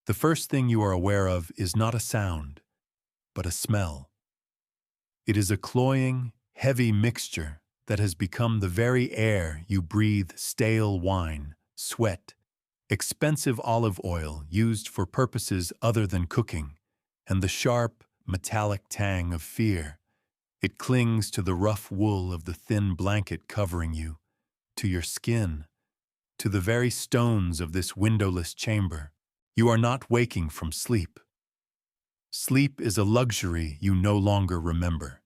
The first thing you are aware of is not a sound, but a smell. It is a cloying, heavy mixture that has become the very air you breathe: stale wine, sweat, expensive olive oil used for purposes other than cooking, and the sharp, metallic tang of fear. It clings to the rough wool of the thin blanket covering you, to your skin, to the very stones of this windowless chamber. You are not waking from sleep. Sleep is a luxury you no longer remember.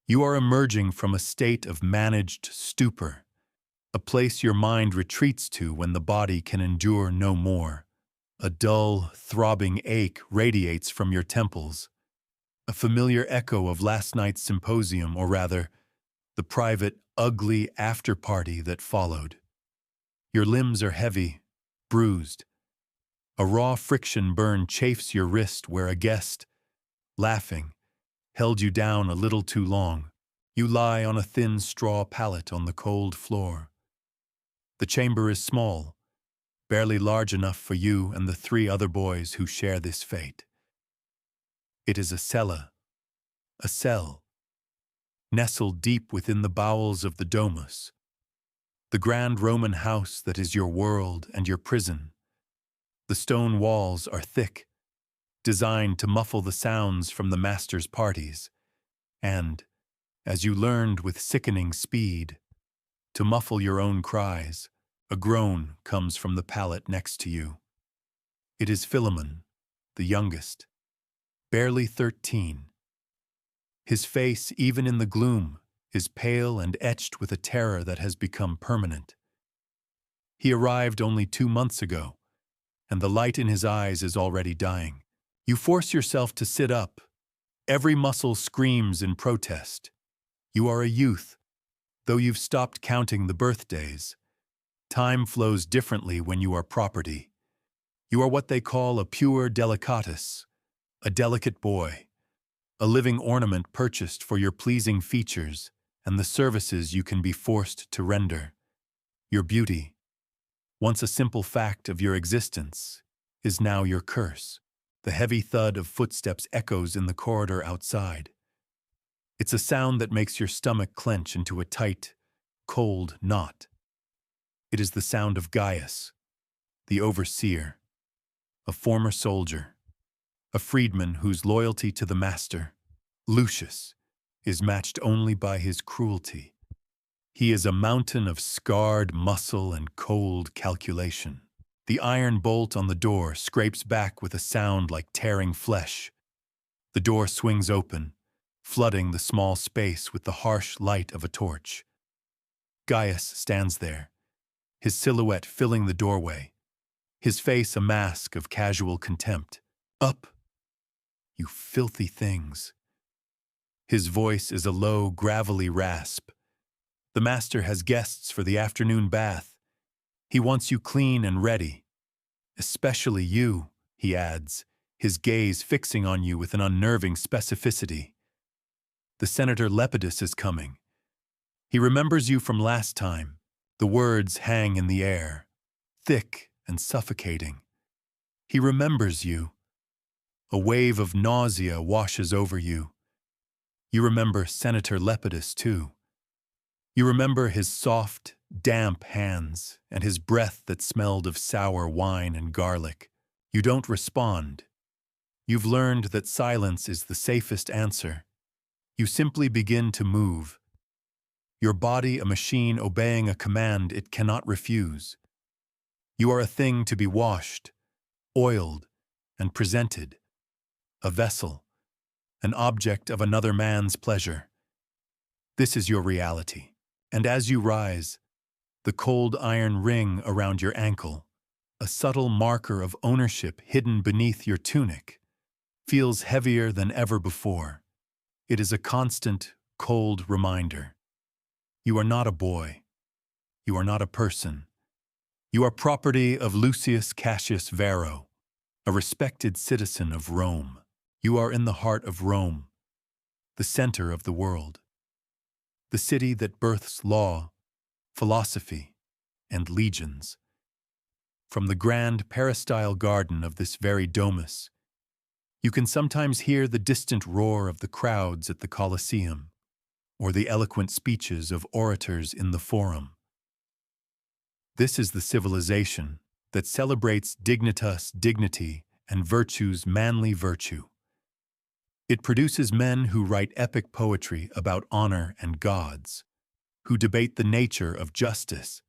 You are emerging from a state of managed stupor, a place your mind retreats to when the body can endure no more. A dull, throbbing ache radiates from your temples, a familiar echo of last night's symposium, or rather, the private, ugly after-party that followed. Your limbs are heavy, bruised. A raw friction burn chafes your wrist where a guest, laughing, held you down a little too long. You lie on a thin straw pallet on the cold floor. The chamber is small, barely large enough for you and the 3 other boys who share this fate. It is a cella, a cell, nestled deep within the bowels of the domus, the grand Roman house that is your world and your prison. The stone walls are thick, designed to muffle the sounds from the master's parties, and, as you learned with sickening speed, to muffle your own cries. A groan comes from the pallet next to you. It is Philemon, the youngest, barely 13. His face, even in the gloom, is pale and etched with a terror that has become permanent. He arrived only 2 months ago, and the light in his eyes is already dying. You force yourself to sit up. Every muscle screams in protest. You are a youth, though you've stopped counting the birthdays. Time flows differently when you are property. You are what they call a puer delicatus, a delicate boy, a living ornament purchased for your pleasing features and the services you can be forced to render. Your beauty, once a simple fact of your existence, is now your curse. The heavy thud of footsteps echoes in the corridor outside. It's a sound that makes your stomach clench into a tight, cold knot. It is the sound of Gaius, the overseer, a former soldier, a freedman whose loyalty to the master, Lucius, is matched only by his cruelty. He is a mountain of scarred muscle and cold calculation. The iron bolt on the door scrapes back with a sound like tearing flesh. The door swings open, flooding the small space with the harsh light of a torch. Gaius stands there, his silhouette filling the doorway, his face a mask of casual contempt. "Up, you filthy things." His voice is a low, gravelly rasp. The master has guests for the afternoon bath. He wants you clean and ready. "Especially you," he adds, his gaze fixing on you with an unnerving specificity. "The Senator Lepidus is coming. He remembers you from last time." The words hang in the air, thick and suffocating. He remembers you. A wave of nausea washes over you. You remember Senator Lepidus, too. You remember his soft, damp hands and his breath that smelled of sour wine and garlic. You don't respond. You've learned that silence is the safest answer. You simply begin to move, your body a machine obeying a command it cannot refuse. You are a thing to be washed, oiled, and presented, a vessel, an object of another man's pleasure. This is your reality, and as you rise, the cold iron ring around your ankle, a subtle marker of ownership hidden beneath your tunic, feels heavier than ever before. It is a constant, cold reminder. You are not a boy. You are not a person. You are property of Lucius Cassius Varro, a respected citizen of Rome. You are in the heart of Rome, the center of the world, the city that births law, philosophy, and legions. From the grand peristyle garden of this very domus, you can sometimes hear the distant roar of the crowds at the Colosseum, or the eloquent speeches of orators in the Forum. This is the civilization that celebrates dignitas, dignity, and virtue's manly virtue. It produces men who write epic poetry about honor and gods, who debate the nature of justice,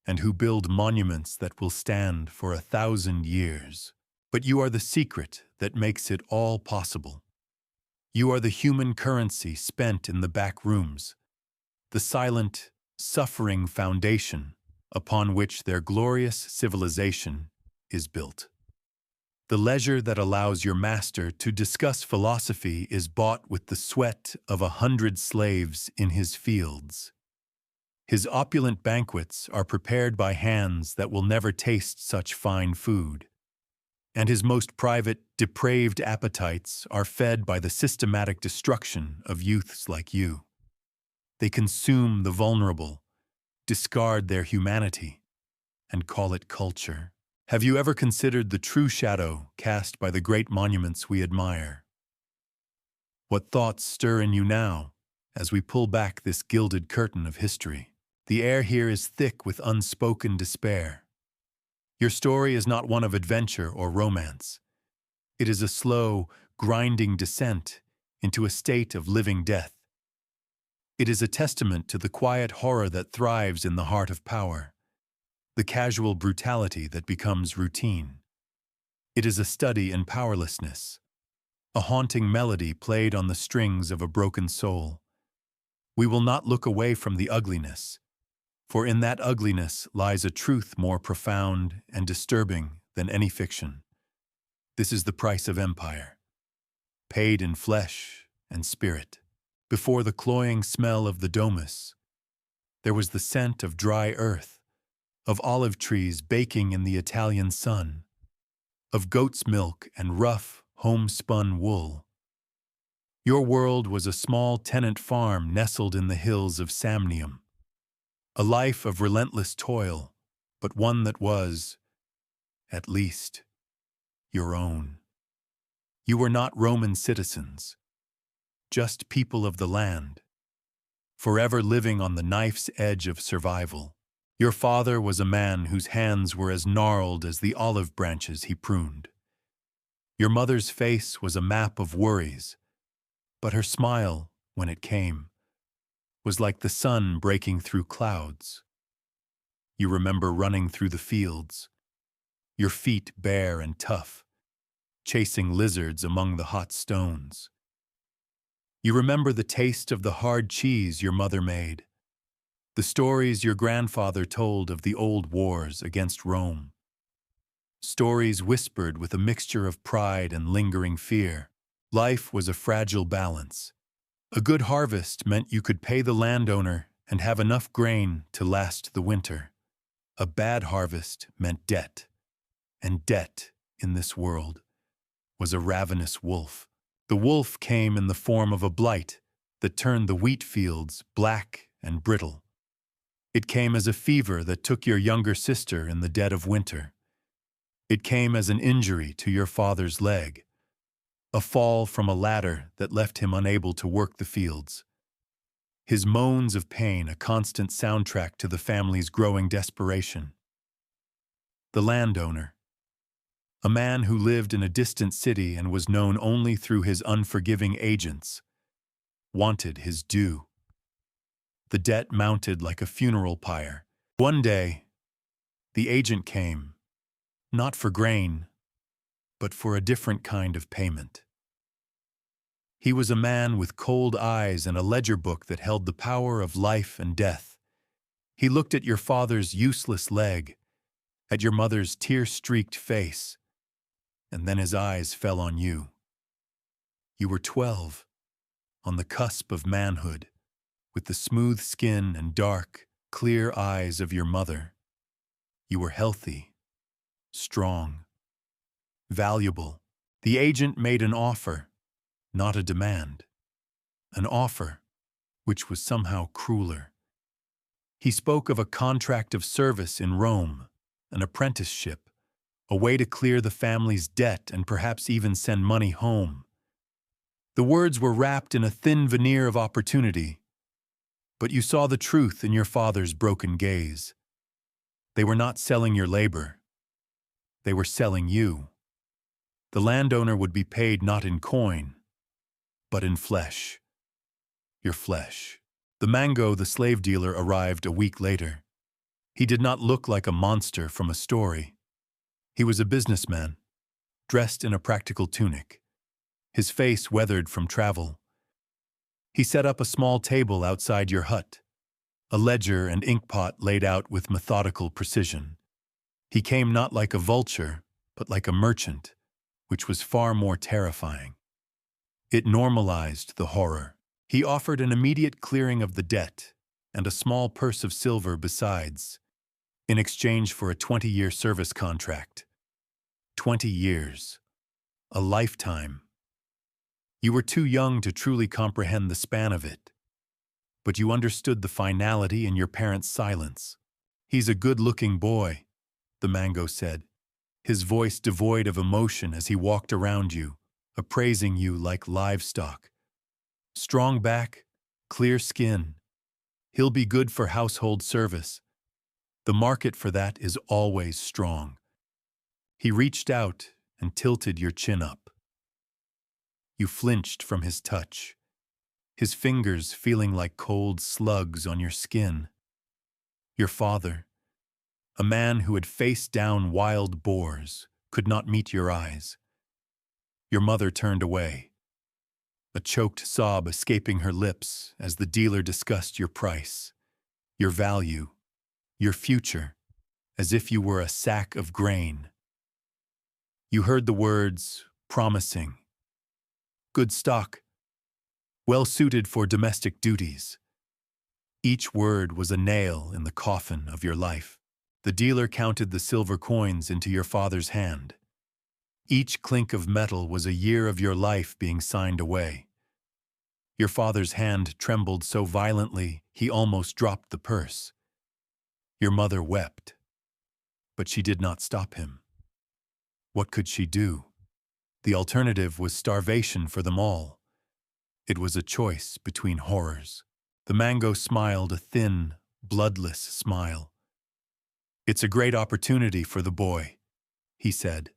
and who build monuments that will stand for 1,000 years. But you are the secret that makes it all possible. You are the human currency spent in the back rooms, the silent, suffering foundation upon which their glorious civilization is built. The leisure that allows your master to discuss philosophy is bought with the sweat of 100 slaves in his fields. His opulent banquets are prepared by hands that will never taste such fine food, and his most private, depraved appetites are fed by the systematic destruction of youths like you. They consume the vulnerable, discard their humanity, and call it culture. Have you ever considered the true shadow cast by the great monuments we admire? What thoughts stir in you now as we pull back this gilded curtain of history? The air here is thick with unspoken despair. Your story is not one of adventure or romance. It is a slow, grinding descent into a state of living death. It is a testament to the quiet horror that thrives in the heart of power, the casual brutality that becomes routine. It is a study in powerlessness, a haunting melody played on the strings of a broken soul. We will not look away from the ugliness, for in that ugliness lies a truth more profound and disturbing than any fiction. This is the price of empire, paid in flesh and spirit. Before the cloying smell of the domus, there was the scent of dry earth, of olive trees baking in the Italian sun, of goat's milk and rough, homespun wool. Your world was a small tenant farm nestled in the hills of Samnium, a life of relentless toil, but one that was, at least, your own. You were not Roman citizens, just people of the land, forever living on the knife's edge of survival. Your father was a man whose hands were as gnarled as the olive branches he pruned. Your mother's face was a map of worries, but her smile, when it came, was like the sun breaking through clouds. You remember running through the fields, your feet bare and tough, chasing lizards among the hot stones. You remember the taste of the hard cheese your mother made, the stories your grandfather told of the old wars against Rome. Stories whispered with a mixture of pride and lingering fear. Life was a fragile balance. A good harvest meant you could pay the landowner and have enough grain to last the winter. A bad harvest meant debt, and debt, in this world, was a ravenous wolf. The wolf came in the form of a blight that turned the wheat fields black and brittle. It came as a fever that took your younger sister in the dead of winter. It came as an injury to your father's leg, a fall from a ladder that left him unable to work the fields. His moans of pain a constant soundtrack to the family's growing desperation. The landowner, a man who lived in a distant city and was known only through his unforgiving agents, wanted his due. The debt mounted like a funeral pyre. One day, the agent came, not for grain, but for a different kind of payment. He was a man with cold eyes and a ledger book that held the power of life and death. He looked at your father's useless leg, at your mother's tear-streaked face, and then his eyes fell on you. You were 12, on the cusp of manhood, with the smooth skin and dark, clear eyes of your mother. You were healthy, strong, valuable. The agent made an offer, not a demand. An offer, which was somehow crueler. He spoke of a contract of service in Rome, an apprenticeship, a way to clear the family's debt and perhaps even send money home. The words were wrapped in a thin veneer of opportunity, but you saw the truth in your father's broken gaze. They were not selling your labor. They were selling you. The landowner would be paid not in coin, but in flesh. Your flesh. The mango, the slave dealer, arrived a week later. He did not look like a monster from a story. He was a businessman, dressed in a practical tunic, his face weathered from travel. He set up a small table outside your hut, a ledger and inkpot laid out with methodical precision. He came not like a vulture, but like a merchant, which was far more terrifying. It normalized the horror. He offered an immediate clearing of the debt and a small purse of silver besides, in exchange for a 20-year service contract. 20 years. A lifetime. You were too young to truly comprehend the span of it, but you understood the finality in your parents' silence. "He's a good-looking boy," the mango said, his voice devoid of emotion as he walked around you, appraising you like livestock. "Strong back, clear skin. He'll be good for household service. The market for that is always strong." He reached out and tilted your chin up. You flinched from his touch, his fingers feeling like cold slugs on your skin. Your father, a man who had faced down wild boars, could not meet your eyes. Your mother turned away, a choked sob escaping her lips as the dealer discussed your price, your value, your future, as if you were a sack of grain. You heard the words, promising, good stock, well suited for domestic duties. Each word was a nail in the coffin of your life. The dealer counted the silver coins into your father's hand. Each clink of metal was a year of your life being signed away. Your father's hand trembled so violently he almost dropped the purse. Your mother wept, but she did not stop him. What could she do? The alternative was starvation for them all. It was a choice between horrors. The mango smiled a thin, bloodless smile. "It's a great opportunity for the boy," he said,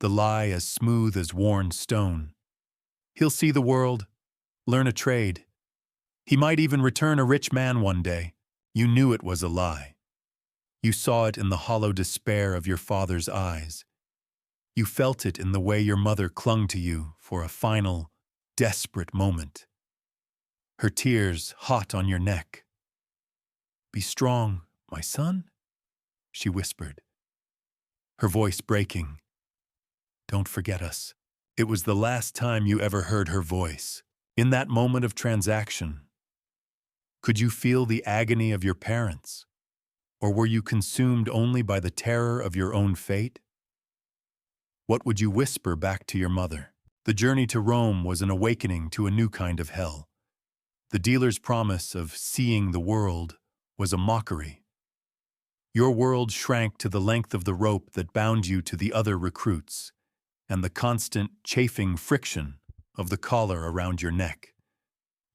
the lie as smooth as worn stone. "He'll see the world, learn a trade. He might even return a rich man one day." You knew it was a lie. You saw it in the hollow despair of your father's eyes. You felt it in the way your mother clung to you for a final, desperate moment. Her tears hot on your neck. "Be strong, my son," she whispered, her voice breaking. "Don't forget us." It was the last time you ever heard her voice. In that moment of transaction, could you feel the agony of your parents? Or were you consumed only by the terror of your own fate? What would you whisper back to your mother? The journey to Rome was an awakening to a new kind of hell. The dealer's promise of seeing the world was a mockery. Your world shrank to the length of the rope that bound you to the other recruits, and the constant chafing friction of the collar around your neck.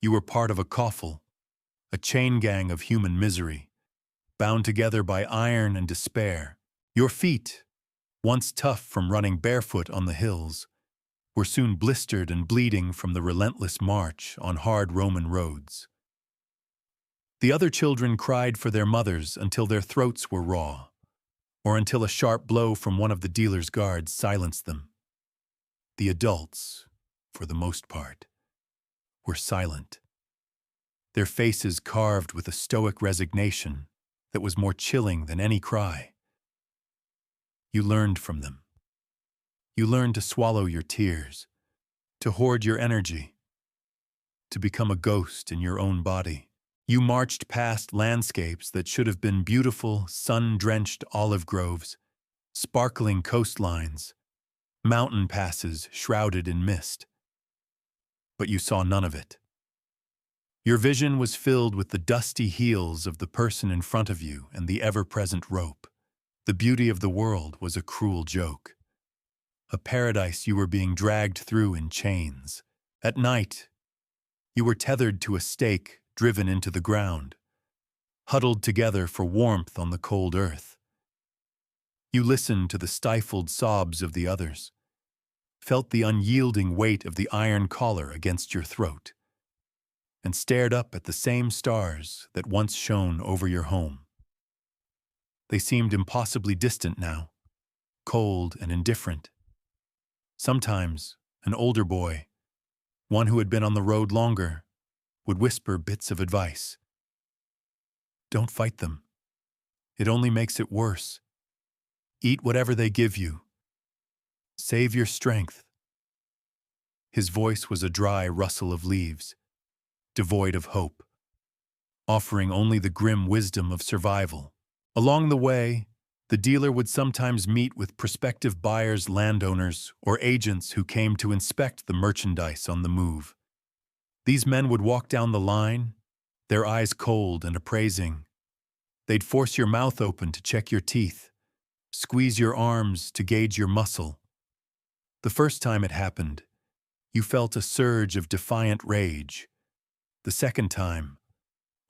You were part of a coffle, a chain gang of human misery, bound together by iron and despair. Your feet, once tough from running barefoot on the hills, were soon blistered and bleeding from the relentless march on hard Roman roads. The other children cried for their mothers until their throats were raw, or until a sharp blow from one of the dealer's guards silenced them. The adults, for the most part, were silent, their faces carved with a stoic resignation that was more chilling than any cry. You learned from them. You learned to swallow your tears, to hoard your energy, to become a ghost in your own body. You marched past landscapes that should have been beautiful, sun-drenched olive groves, sparkling coastlines, mountain passes shrouded in mist. But you saw none of it. Your vision was filled with the dusty heels of the person in front of you and the ever-present rope. The beauty of the world was a cruel joke, a paradise you were being dragged through in chains. At night, you were tethered to a stake driven into the ground, huddled together for warmth on the cold earth. You listened to the stifled sobs of the others, felt the unyielding weight of the iron collar against your throat, and stared up at the same stars that once shone over your home. They seemed impossibly distant now, cold and indifferent. Sometimes, an older boy, one who had been on the road longer, would whisper bits of advice. Don't fight them. It only makes it worse. Eat whatever they give you. Save your strength. His voice was a dry rustle of leaves, devoid of hope, offering only the grim wisdom of survival. Along the way, the dealer would sometimes meet with prospective buyers, landowners, or agents who came to inspect the merchandise on the move. These men would walk down the line, their eyes cold and appraising. They'd force your mouth open to check your teeth, squeeze your arms to gauge your muscle. The first time it happened, you felt a surge of defiant rage. The second time,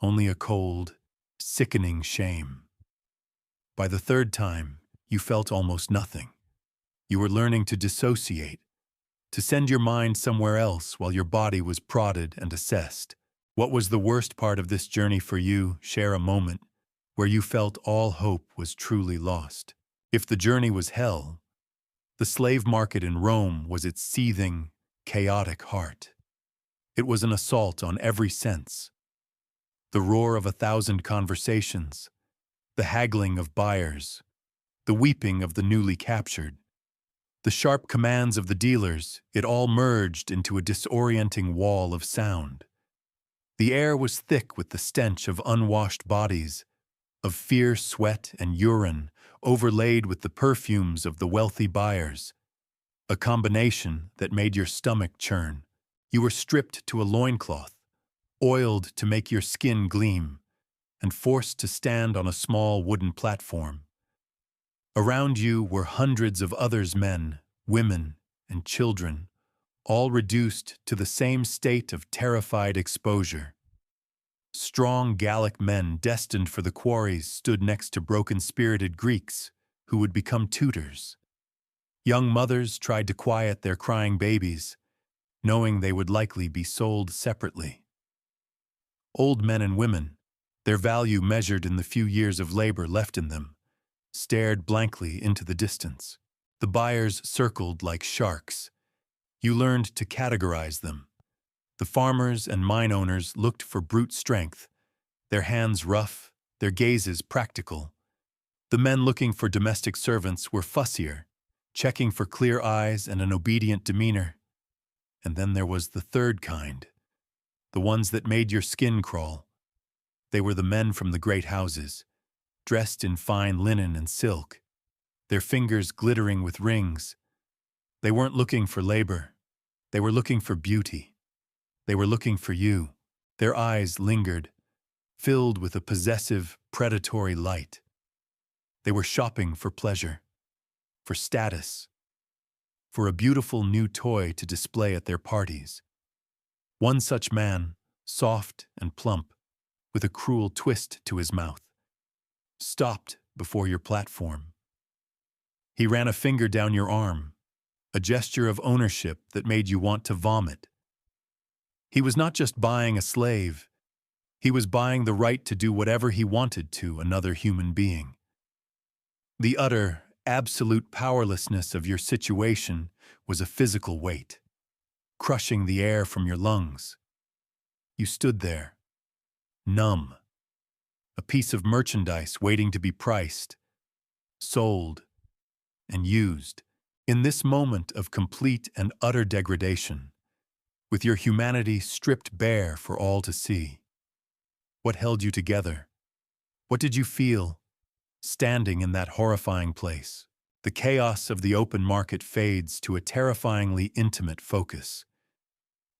only a cold, sickening shame. By the third time, you felt almost nothing. You were learning to dissociate, to send your mind somewhere else while your body was prodded and assessed. What was the worst part of this journey for you? Share a moment where you felt all hope was truly lost. If the journey was hell, the slave market in Rome was its seething, chaotic heart. It was an assault on every sense. The roar of 1,000 conversations, the haggling of buyers, the weeping of the newly captured, the sharp commands of the dealers, it all merged into a disorienting wall of sound. The air was thick with the stench of unwashed bodies, of fierce sweat and urine, overlaid with the perfumes of the wealthy buyers, a combination that made your stomach churn. You were stripped to a loincloth, oiled to make your skin gleam, and forced to stand on a small wooden platform. Around you were hundreds of others, men, women, and children, all reduced to the same state of terrified exposure. Strong Gallic men destined for the quarries stood next to broken-spirited Greeks who would become tutors. Young mothers tried to quiet their crying babies, knowing they would likely be sold separately. Old men and women, their value measured in the few years of labor left in them, stared blankly into the distance. The buyers circled like sharks. You learned to categorize them. The farmers and mine owners looked for brute strength, their hands rough, their gazes practical. The men looking for domestic servants were fussier, checking for clear eyes and an obedient demeanor. And then there was the third kind, the ones that made your skin crawl. They were the men from the great houses, dressed in fine linen and silk, their fingers glittering with rings. They weren't looking for labor. They were looking for beauty. They were looking for you. Their eyes lingered, filled with a possessive, predatory light. They were shopping for pleasure, for status, for a beautiful new toy to display at their parties. One such man, soft and plump, with a cruel twist to his mouth, stopped before your platform. He ran a finger down your arm, a gesture of ownership that made you want to vomit. He was not just buying a slave, he was buying the right to do whatever he wanted to another human being. The utter, absolute powerlessness of your situation was a physical weight, crushing the air from your lungs. You stood there, numb, a piece of merchandise waiting to be priced, sold, and used. In this moment of complete and utter degradation, with your humanity stripped bare for all to see, what held you together? What did you feel, standing in that horrifying place? The chaos of the open market fades to a terrifyingly intimate focus.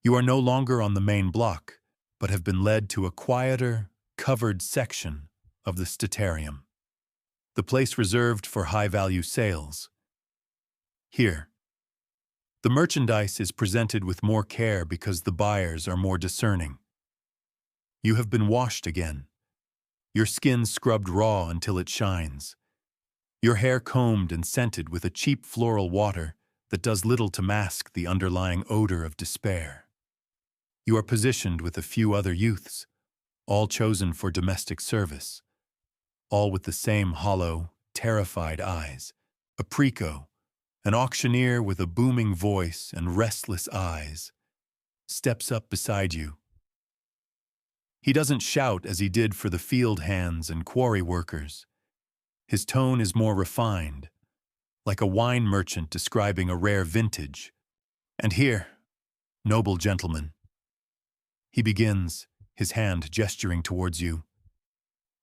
You are no longer on the main block, but have been led to a quieter, covered section of the statarium. the place reserved for high-value sales. Here, the merchandise is presented with more care because the buyers are more discerning. You have been washed again, your skin scrubbed raw until it shines, your hair combed and scented with a cheap floral water that does little to mask the underlying odor of despair. You are positioned with a few other youths, all chosen for domestic service, all with the same hollow, terrified eyes. A preco, an auctioneer with a booming voice and restless eyes, steps up beside you. He doesn't shout as he did for the field hands and quarry workers. His tone is more refined, like a wine merchant describing a rare vintage. And here, noble gentlemen. He begins, his hand gesturing towards you.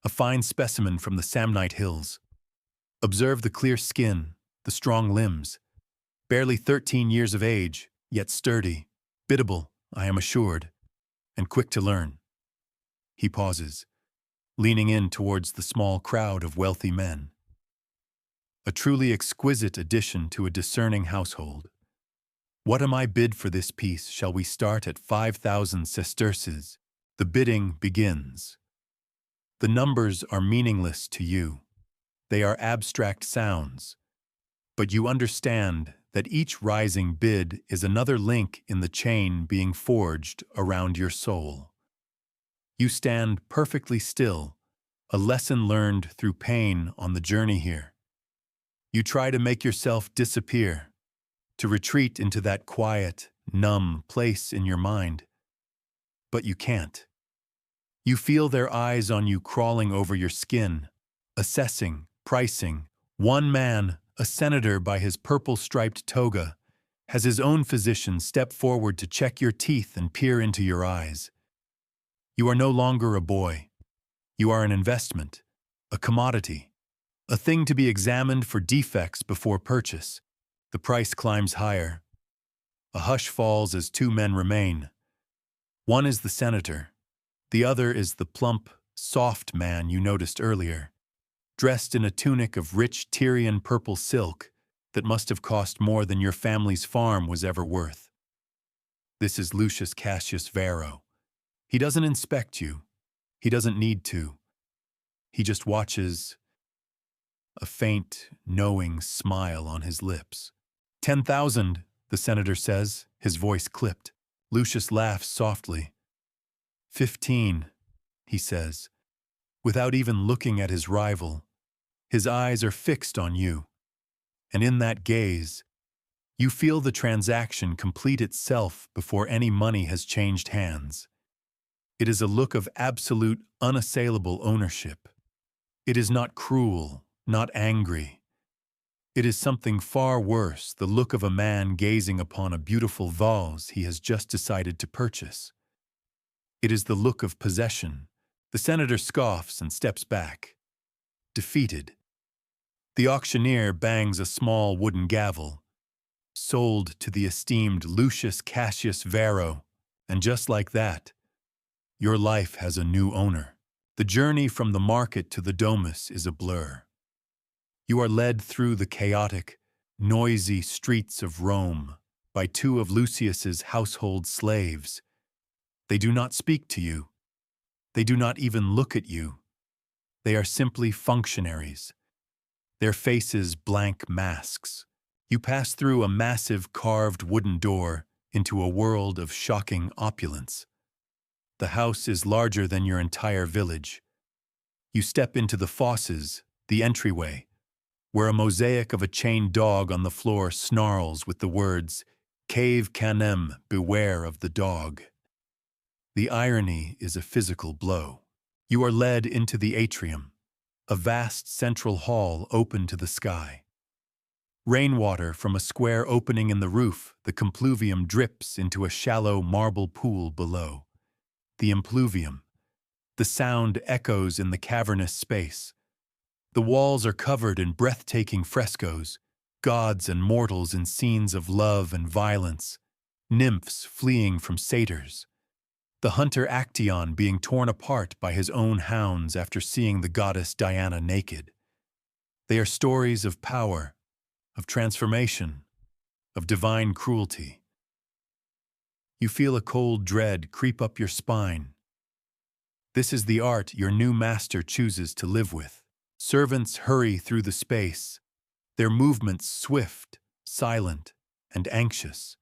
A fine specimen from the Samnite Hills. Observe the clear skin, the strong limbs. Barely 13 years of age, yet sturdy, biddable, I am assured, and quick to learn. He pauses, leaning in towards the small crowd of wealthy men. A truly exquisite addition to a discerning household. What am I bid for this piece? Shall we start at 5,000 sesterces? The bidding begins. The numbers are meaningless to you. They are abstract sounds. But you understand that each rising bid is another link in the chain being forged around your soul. You stand perfectly still, a lesson learned through pain on the journey here. You try to make yourself disappear, to retreat into that quiet, numb place in your mind. But you can't. You feel their eyes on you crawling over your skin, assessing, pricing. One man, a senator by his purple-striped toga, has his own physician step forward to check your teeth and peer into your eyes. You are no longer a boy. You are an investment, a commodity, a thing to be examined for defects before purchase. The price climbs higher. A hush falls as two men remain. One is the senator. The other is the plump, soft man you noticed earlier, dressed in a tunic of rich Tyrian purple silk that must have cost more than your family's farm was ever worth. This is Lucius Cassius Varro. He doesn't inspect you. He doesn't need to. He just watches, a faint, knowing smile on his lips. 10,000, the senator says, his voice clipped. Lucius laughs softly. 15, he says, without even looking at his rival. His eyes are fixed on you. And in that gaze, you feel the transaction complete itself before any money has changed hands. It is a look of absolute, unassailable ownership. It is not cruel, not angry. It is something far worse, the look of a man gazing upon a beautiful vase he has just decided to purchase. It is the look of possession. The senator scoffs and steps back, defeated. The auctioneer bangs a small wooden gavel. Sold to the esteemed Lucius Cassius Varro, and just like that, your life has a new owner. The journey from the market to the domus is a blur. You are led through the chaotic, noisy streets of Rome by two of Lucius's household slaves. They do not speak to you. They do not even look at you. They are simply functionaries. Their faces blank masks. You pass through a massive carved wooden door into a world of shocking opulence. The house is larger than your entire village. You step into the fosses, the entryway, where a mosaic of a chained dog on the floor snarls with the words, "Cave canem, beware of the dog." The irony is a physical blow. You are led into the atrium, a vast central hall open to the sky. Rainwater from a square opening in the roof, the compluvium drips into a shallow marble pool below. The impluvium. The sound echoes in the cavernous space. The walls are covered in breathtaking frescoes, gods and mortals in scenes of love and violence, nymphs fleeing from satyrs, the hunter Actaeon being torn apart by his own hounds after seeing the goddess Diana naked. They are stories of power, of transformation, of divine cruelty. You feel a cold dread creep up your spine. This is the art your new master chooses to live with. Servants hurry through the space, their movements swift, silent, and anxious.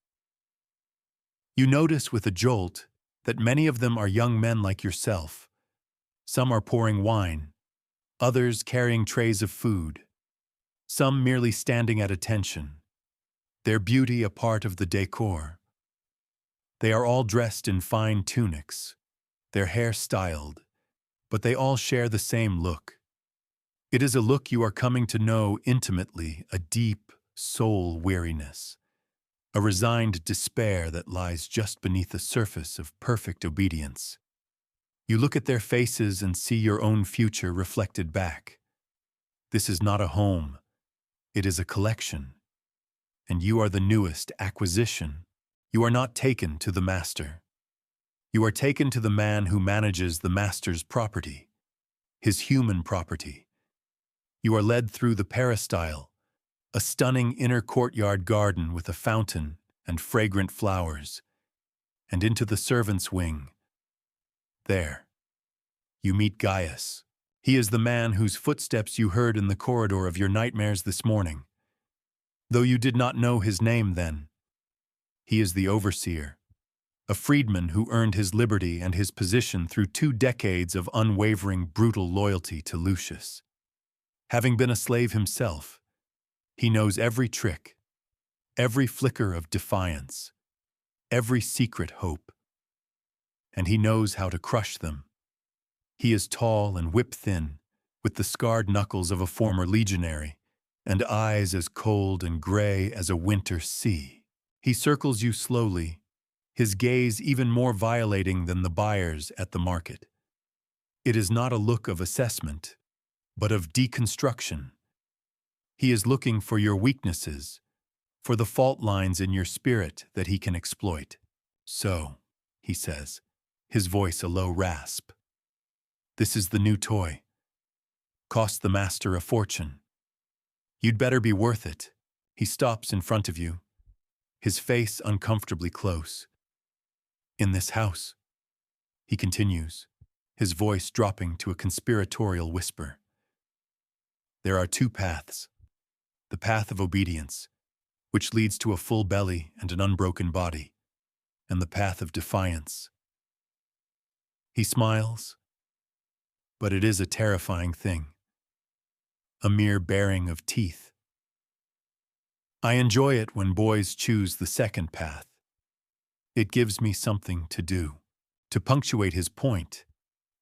You notice with a jolt that many of them are young men like yourself. Some are pouring wine, others carrying trays of food, some merely standing at attention, their beauty a part of the decor. They are all dressed in fine tunics, their hair styled, but they all share the same look. It is a look you are coming to know intimately, a deep soul weariness, a resigned despair that lies just beneath the surface of perfect obedience. You look at their faces and see your own future reflected back. This is not a home, it is a collection. And you are the newest acquisition. You are not taken to the master. You are taken to the man who manages the master's property, his human property. You are led through the peristyle, a stunning inner courtyard garden with a fountain and fragrant flowers, and into the servants' wing. There, you meet Gaius. He is the man whose footsteps you heard in the corridor of your nightmares this morning. Though you did not know his name then, he is the overseer, a freedman who earned his liberty and his position through 2 decades of unwavering, brutal loyalty to Lucius. Having been a slave himself, he knows every trick, every flicker of defiance, every secret hope, and he knows how to crush them. He is tall and whip-thin, with the scarred knuckles of a former legionary, and eyes as cold and gray as a winter sea. He circles you slowly, his gaze even more violating than the buyers at the market. It is not a look of assessment, but of deconstruction. He is looking for your weaknesses, for the fault lines in your spirit that he can exploit. So, he says, his voice a low rasp. This is the new toy. Cost the master a fortune. You'd better be worth it. He stops in front of you, his face uncomfortably close. In this house, he continues, his voice dropping to a conspiratorial whisper. There are 2 paths. The path of obedience, which leads to a full belly and an unbroken body, and the path of defiance. He smiles, but it is a terrifying thing, a mere baring of teeth. I enjoy it when boys choose the second path. It gives me something to do. To punctuate his point,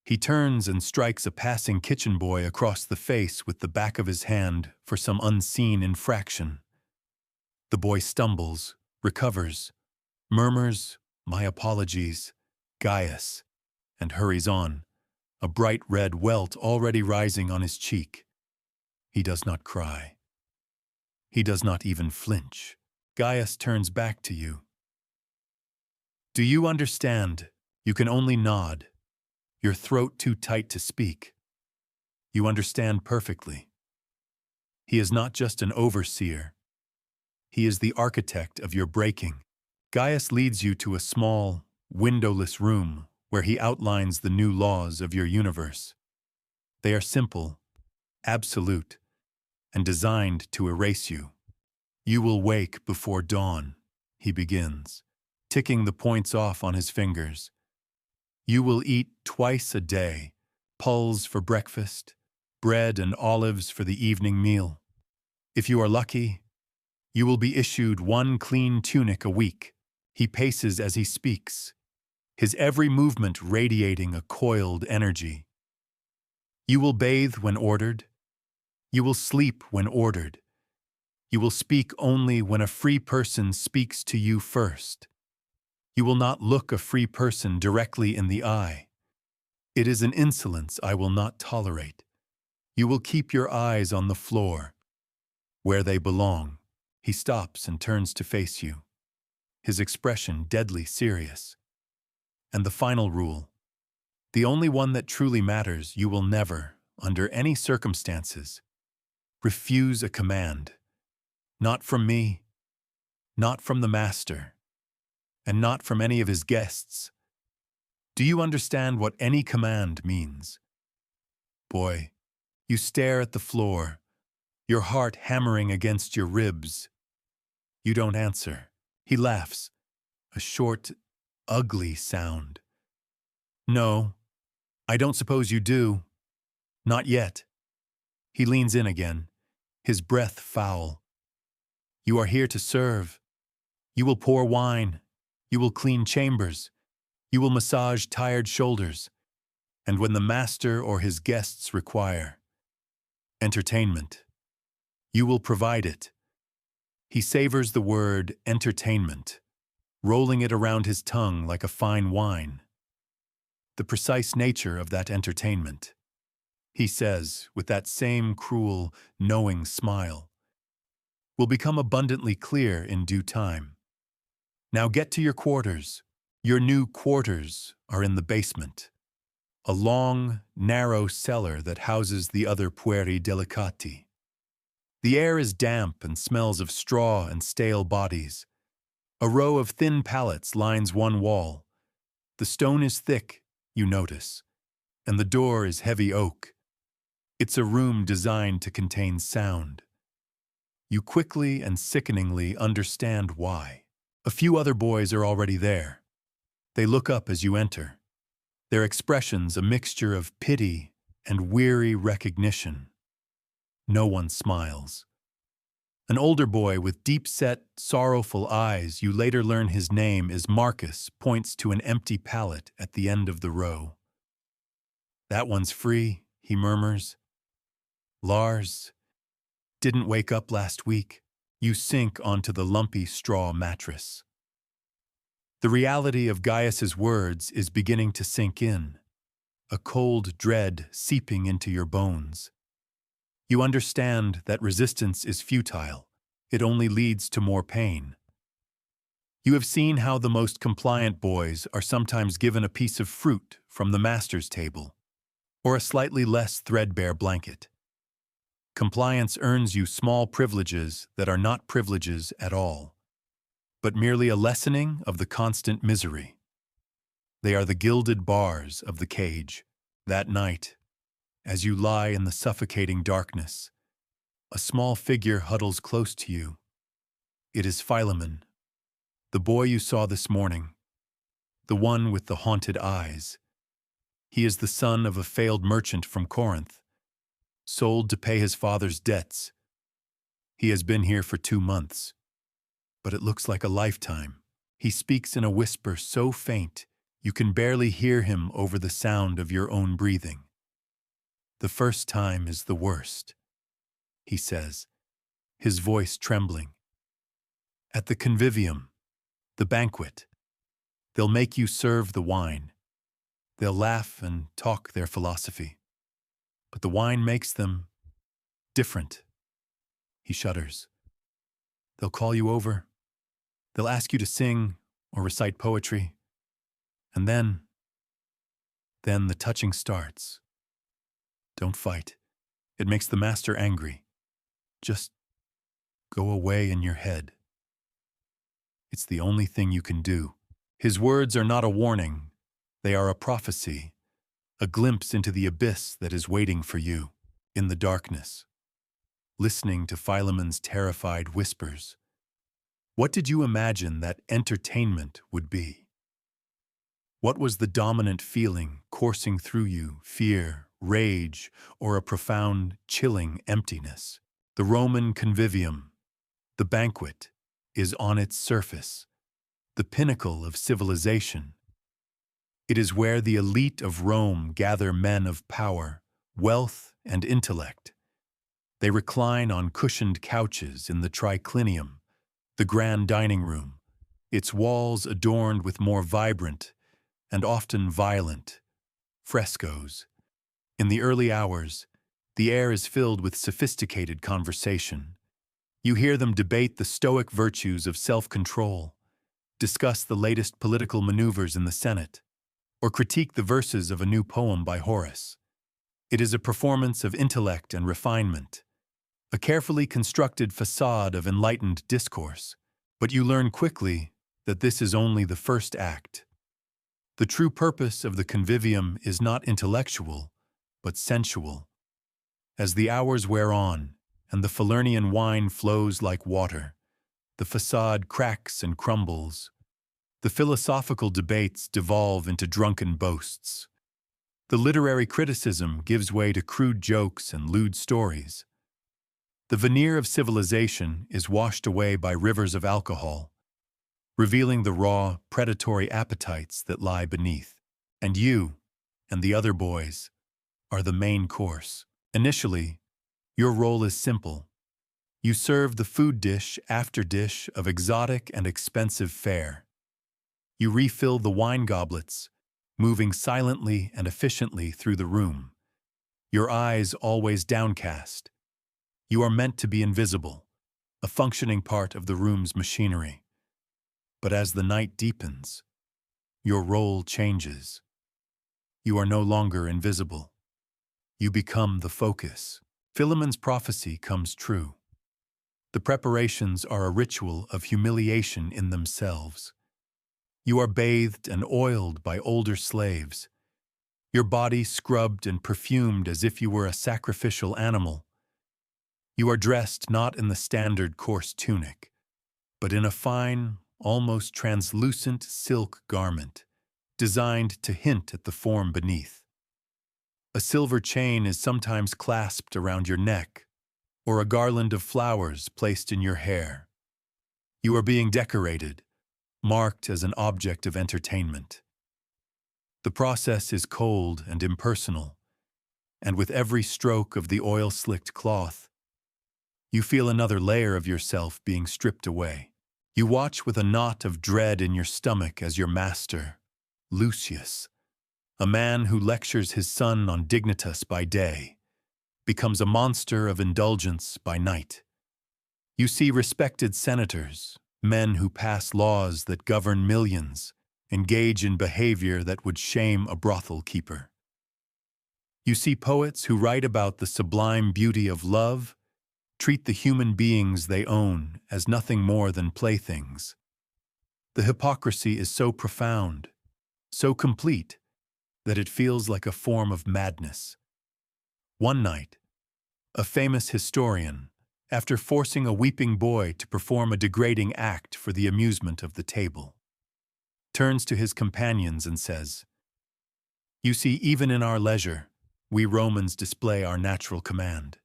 he turns and strikes a passing kitchen boy across the face with the back of his hand for some unseen infraction. The boy stumbles, recovers, murmurs, "My apologies, Gaius," and hurries on, a bright red welt already rising on his cheek. He does not cry. He does not even flinch. Gaius turns back to you. Do you understand? You can only nod, your throat too tight to speak. You understand perfectly. He is not just an overseer. He is the architect of your breaking. Gaius leads you to a small, windowless room where he outlines the new laws of your universe. They are simple, absolute, and designed to erase you. You will wake before dawn, he begins, ticking the points off on his fingers. You will eat twice a day, pulse for breakfast, bread and olives for the evening meal. If you are lucky, you will be issued 1 clean tunic a week. He paces as he speaks, his every movement radiating a coiled energy. You will bathe when ordered. You will sleep when ordered. You will speak only when a free person speaks to you first. You will not look a free person directly in the eye. It is an insolence I will not tolerate. You will keep your eyes on the floor, where they belong. He stops and turns to face you, his expression deadly serious. And the final rule, the only one that truly matters, you will never, under any circumstances, Refuse a command. Not from me, not from the master, and not from any of his guests. Do you understand what any command means? Boy, you stare at the floor, your heart hammering against your ribs. You don't answer. He laughs, a short, ugly sound. No, I don't suppose you do. Not yet. He leans in again, his breath foul. You are here to serve. You will pour wine. You will clean chambers. You will massage tired shoulders. And when the master or his guests require entertainment, you will provide it. He savors the word entertainment, rolling it around his tongue like a fine wine. The precise nature of that entertainment, he says with that same cruel, knowing smile, will become abundantly clear in due time. Now get to your quarters. Your new quarters are in the basement, a long, narrow cellar that houses the other pueri delicati. The air is damp and smells of straw and stale bodies. A row of thin pallets lines one wall. The stone is thick, you notice, and the door is heavy oak. It's a room designed to contain sound. You quickly and sickeningly understand why. A few other boys are already there. They look up as you enter, their expressions a mixture of pity and weary recognition. No one smiles. An older boy with deep-set, sorrowful eyes, you later learn his name is Marcus, points to an empty pallet at the end of the row. That one's free, he murmurs. Lars didn't wake up last week. You sink onto the lumpy straw mattress. The reality of Gaius's words is beginning to sink in, a cold dread seeping into your bones. You understand that resistance is futile. It only leads to more pain. You have seen how the most compliant boys are sometimes given a piece of fruit from the master's table, or a slightly less threadbare blanket. Compliance earns you small privileges that are not privileges at all, but merely a lessening of the constant misery. They are the gilded bars of the cage. That night, as you lie in the suffocating darkness, a small figure huddles close to you. It is Philemon, the boy you saw this morning, the one with the haunted eyes. He is the son of a failed merchant from Corinth, sold to pay his father's debts. He has been here for 2 months, but it looks like a lifetime. He speaks in a whisper so faint you can barely hear him over the sound of your own breathing. The first time is the worst, he says, his voice trembling. At the convivium, the banquet, they'll make you serve the wine. They'll laugh and talk their philosophy. But the wine makes them different. He shudders. They'll call you over. They'll ask you to sing or recite poetry. And then the touching starts. Don't fight. It makes the master angry. Just go away in your head. It's the only thing you can do. His words are not a warning. They are a prophecy, a glimpse into the abyss that is waiting for you in the darkness. Listening to Philemon's terrified whispers, what did you imagine that entertainment would be? What was the dominant feeling coursing through you, fear, rage, or a profound, chilling emptiness? The Roman convivium, the banquet, is on its surface, the pinnacle of civilization. It is where the elite of Rome gather men of power, wealth, and intellect. They recline on cushioned couches in the triclinium, the grand dining room, its walls adorned with more vibrant and often violent frescoes. In the early hours, the air is filled with sophisticated conversation. You hear them debate the stoic virtues of self-control, discuss the latest political maneuvers in the Senate, or critique the verses of a new poem by Horace. It is a performance of intellect and refinement, a carefully constructed facade of enlightened discourse. But you learn quickly that this is only the first act. The true purpose of the convivium is not intellectual, but sensual. As the hours wear on, and the Falernian wine flows like water, the facade cracks and crumbles. The philosophical debates devolve into drunken boasts. The literary criticism gives way to crude jokes and lewd stories. The veneer of civilization is washed away by rivers of alcohol, revealing the raw, predatory appetites that lie beneath. And you, and the other boys, are the main course. Initially, your role is simple. You serve the food dish after dish of exotic and expensive fare. You refill the wine goblets, moving silently and efficiently through the room, your eyes always downcast. You are meant to be invisible, a functioning part of the room's machinery. But as the night deepens, your role changes. You are no longer invisible. You become the focus. Philemon's prophecy comes true. The preparations are a ritual of humiliation in themselves. You are bathed and oiled by older slaves, your body scrubbed and perfumed as if you were a sacrificial animal. You are dressed not in the standard coarse tunic, but in a fine, almost translucent silk garment, designed to hint at the form beneath. A silver chain is sometimes clasped around your neck, or a garland of flowers placed in your hair. You are being decorated, marked as an object of entertainment. The process is cold and impersonal, and with every stroke of the oil-slicked cloth, you feel another layer of yourself being stripped away. You watch with a knot of dread in your stomach as your master, Lucius, a man who lectures his son on dignitas by day, becomes a monster of indulgence by night. You see respected senators, men who pass laws that govern millions, engage in behavior that would shame a brothel keeper. You see poets who write about the sublime beauty of love, treat the human beings they own as nothing more than playthings. The hypocrisy is so profound, so complete, that it feels like a form of madness. One night, a famous historian, after forcing a weeping boy to perform a degrading act for the amusement of the table, turns to his companions and says, "You see, even in our leisure, we Romans display our natural command.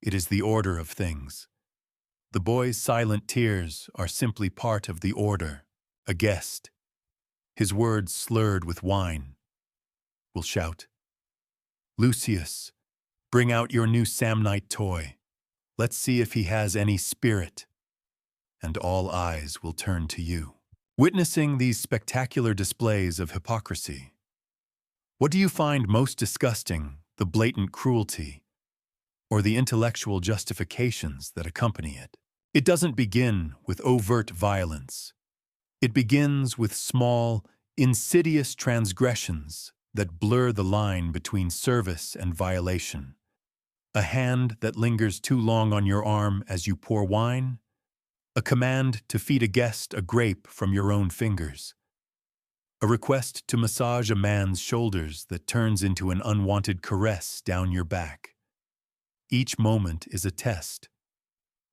It is the order of things. The boy's silent tears are simply part of the order, a guest. His words slurred with wine will shout, 'Lucius, bring out your new Samnite toy. Let's see if he has any spirit.' And all eyes will turn to you." Witnessing these spectacular displays of hypocrisy, what do you find most disgusting, the blatant cruelty, or the intellectual justifications that accompany it? It doesn't begin with overt violence. It begins with small, insidious transgressions that blur the line between service and violation. A hand that lingers too long on your arm as you pour wine, a command to feed a guest a grape from your own fingers, a request to massage a man's shoulders that turns into an unwanted caress down your back. Each moment is a test,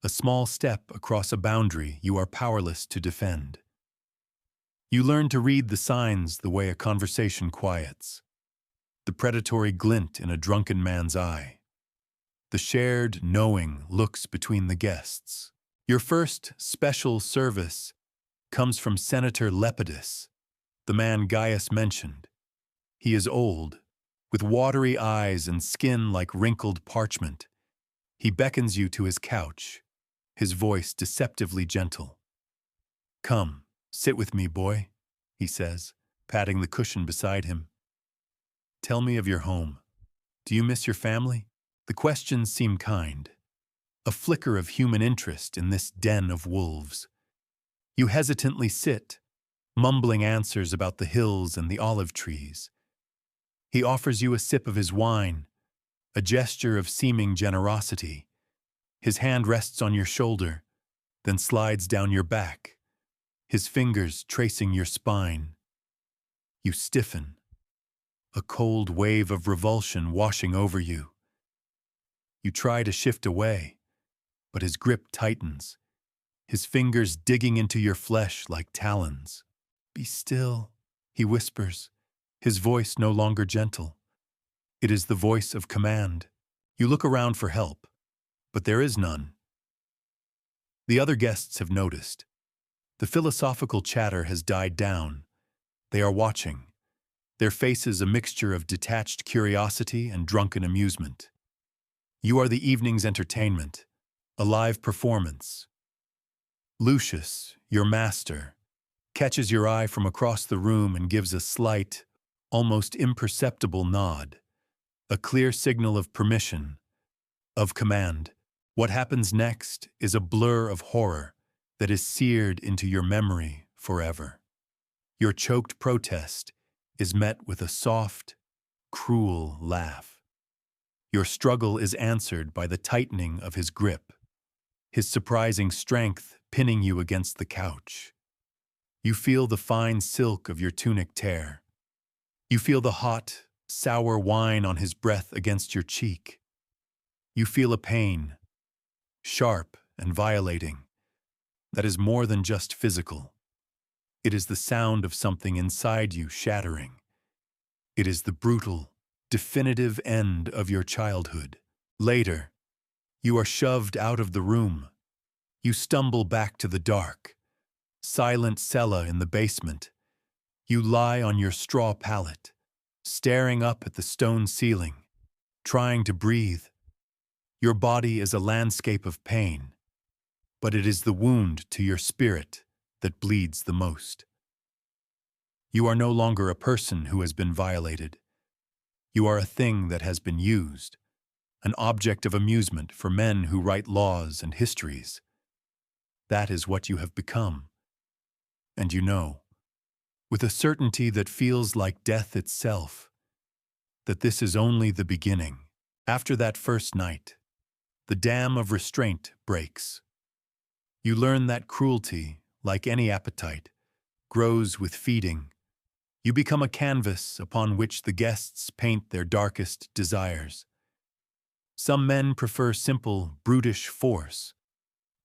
a small step across a boundary you are powerless to defend. You learn to read the signs the way a conversation quiets, the predatory glint in a drunken man's eye, the shared knowing looks between the guests. Your first special service comes from Senator Lepidus, the man Gaius mentioned. He is old, with watery eyes and skin like wrinkled parchment. He beckons you to his couch, his voice deceptively gentle. "Come, sit with me, boy," he says, patting the cushion beside him. "Tell me of your home. Do you miss your family?" The questions seem kind, a flicker of human interest in this den of wolves. You hesitantly sit, mumbling answers about the hills and the olive trees. He offers you a sip of his wine, a gesture of seeming generosity. His hand rests on your shoulder, then slides down your back, his fingers tracing your spine. You stiffen, a cold wave of revulsion washing over you. You try to shift away, but his grip tightens, his fingers digging into your flesh like talons. "Be still," he whispers, his voice no longer gentle. It is the voice of command. You look around for help, but there is none. The other guests have noticed. The philosophical chatter has died down. They are watching, their faces a mixture of detached curiosity and drunken amusement. You are the evening's entertainment, a live performance. Lucius, your master, catches your eye from across the room and gives a slight, almost imperceptible nod, a clear signal of permission, of command. What happens next is a blur of horror that is seared into your memory forever. Your choked protest is met with a soft, cruel laugh. Your struggle is answered by the tightening of his grip, his surprising strength pinning you against the couch. You feel the fine silk of your tunic tear. You feel the hot, sour wine on his breath against your cheek. You feel a pain, sharp and violating, that is more than just physical. It is the sound of something inside you shattering. It is the brutal, definitive end of your childhood. Later, you are shoved out of the room. You stumble back to the dark, silent cella in the basement. You lie on your straw pallet, staring up at the stone ceiling, trying to breathe. Your body is a landscape of pain, but it is the wound to your spirit that bleeds the most. You are no longer a person who has been violated. You are a thing that has been used, an object of amusement for men who write laws and histories. That is what you have become. And you know, with a certainty that feels like death itself, that this is only the beginning. After that first night, the dam of restraint breaks. You learn that cruelty, like any appetite, grows with feeding. You become a canvas upon which the guests paint their darkest desires. Some men prefer simple, brutish force.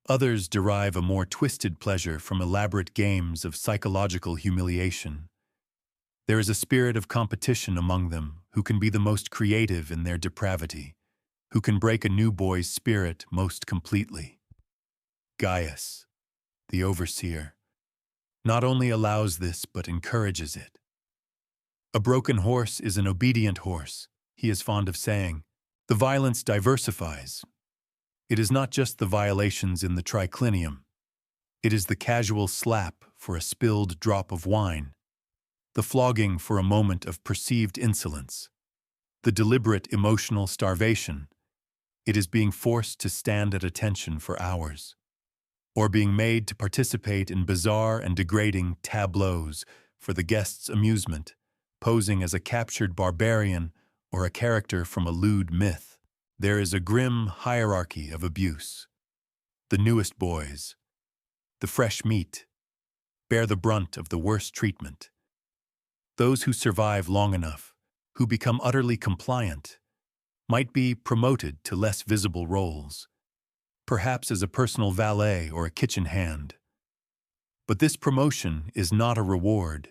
Others derive a more twisted pleasure from elaborate games of psychological humiliation. There is a spirit of competition among them who can be the most creative in their depravity, who can break a new boy's spirit most completely. Gaius, the overseer, not only allows this but encourages it. A broken horse is an obedient horse, he is fond of saying. The violence diversifies. It is not just the violations in the triclinium. It is the casual slap for a spilled drop of wine, the flogging for a moment of perceived insolence, the deliberate emotional starvation. It is being forced to stand at attention for hours, or being made to participate in bizarre and degrading tableaus for the guests' amusement, posing as a captured barbarian or a character from a lewd myth. There is a grim hierarchy of abuse. The newest boys, the fresh meat, bear the brunt of the worst treatment. Those who survive long enough, who become utterly compliant, might be promoted to less visible roles, perhaps as a personal valet or a kitchen hand. But this promotion is not a reward.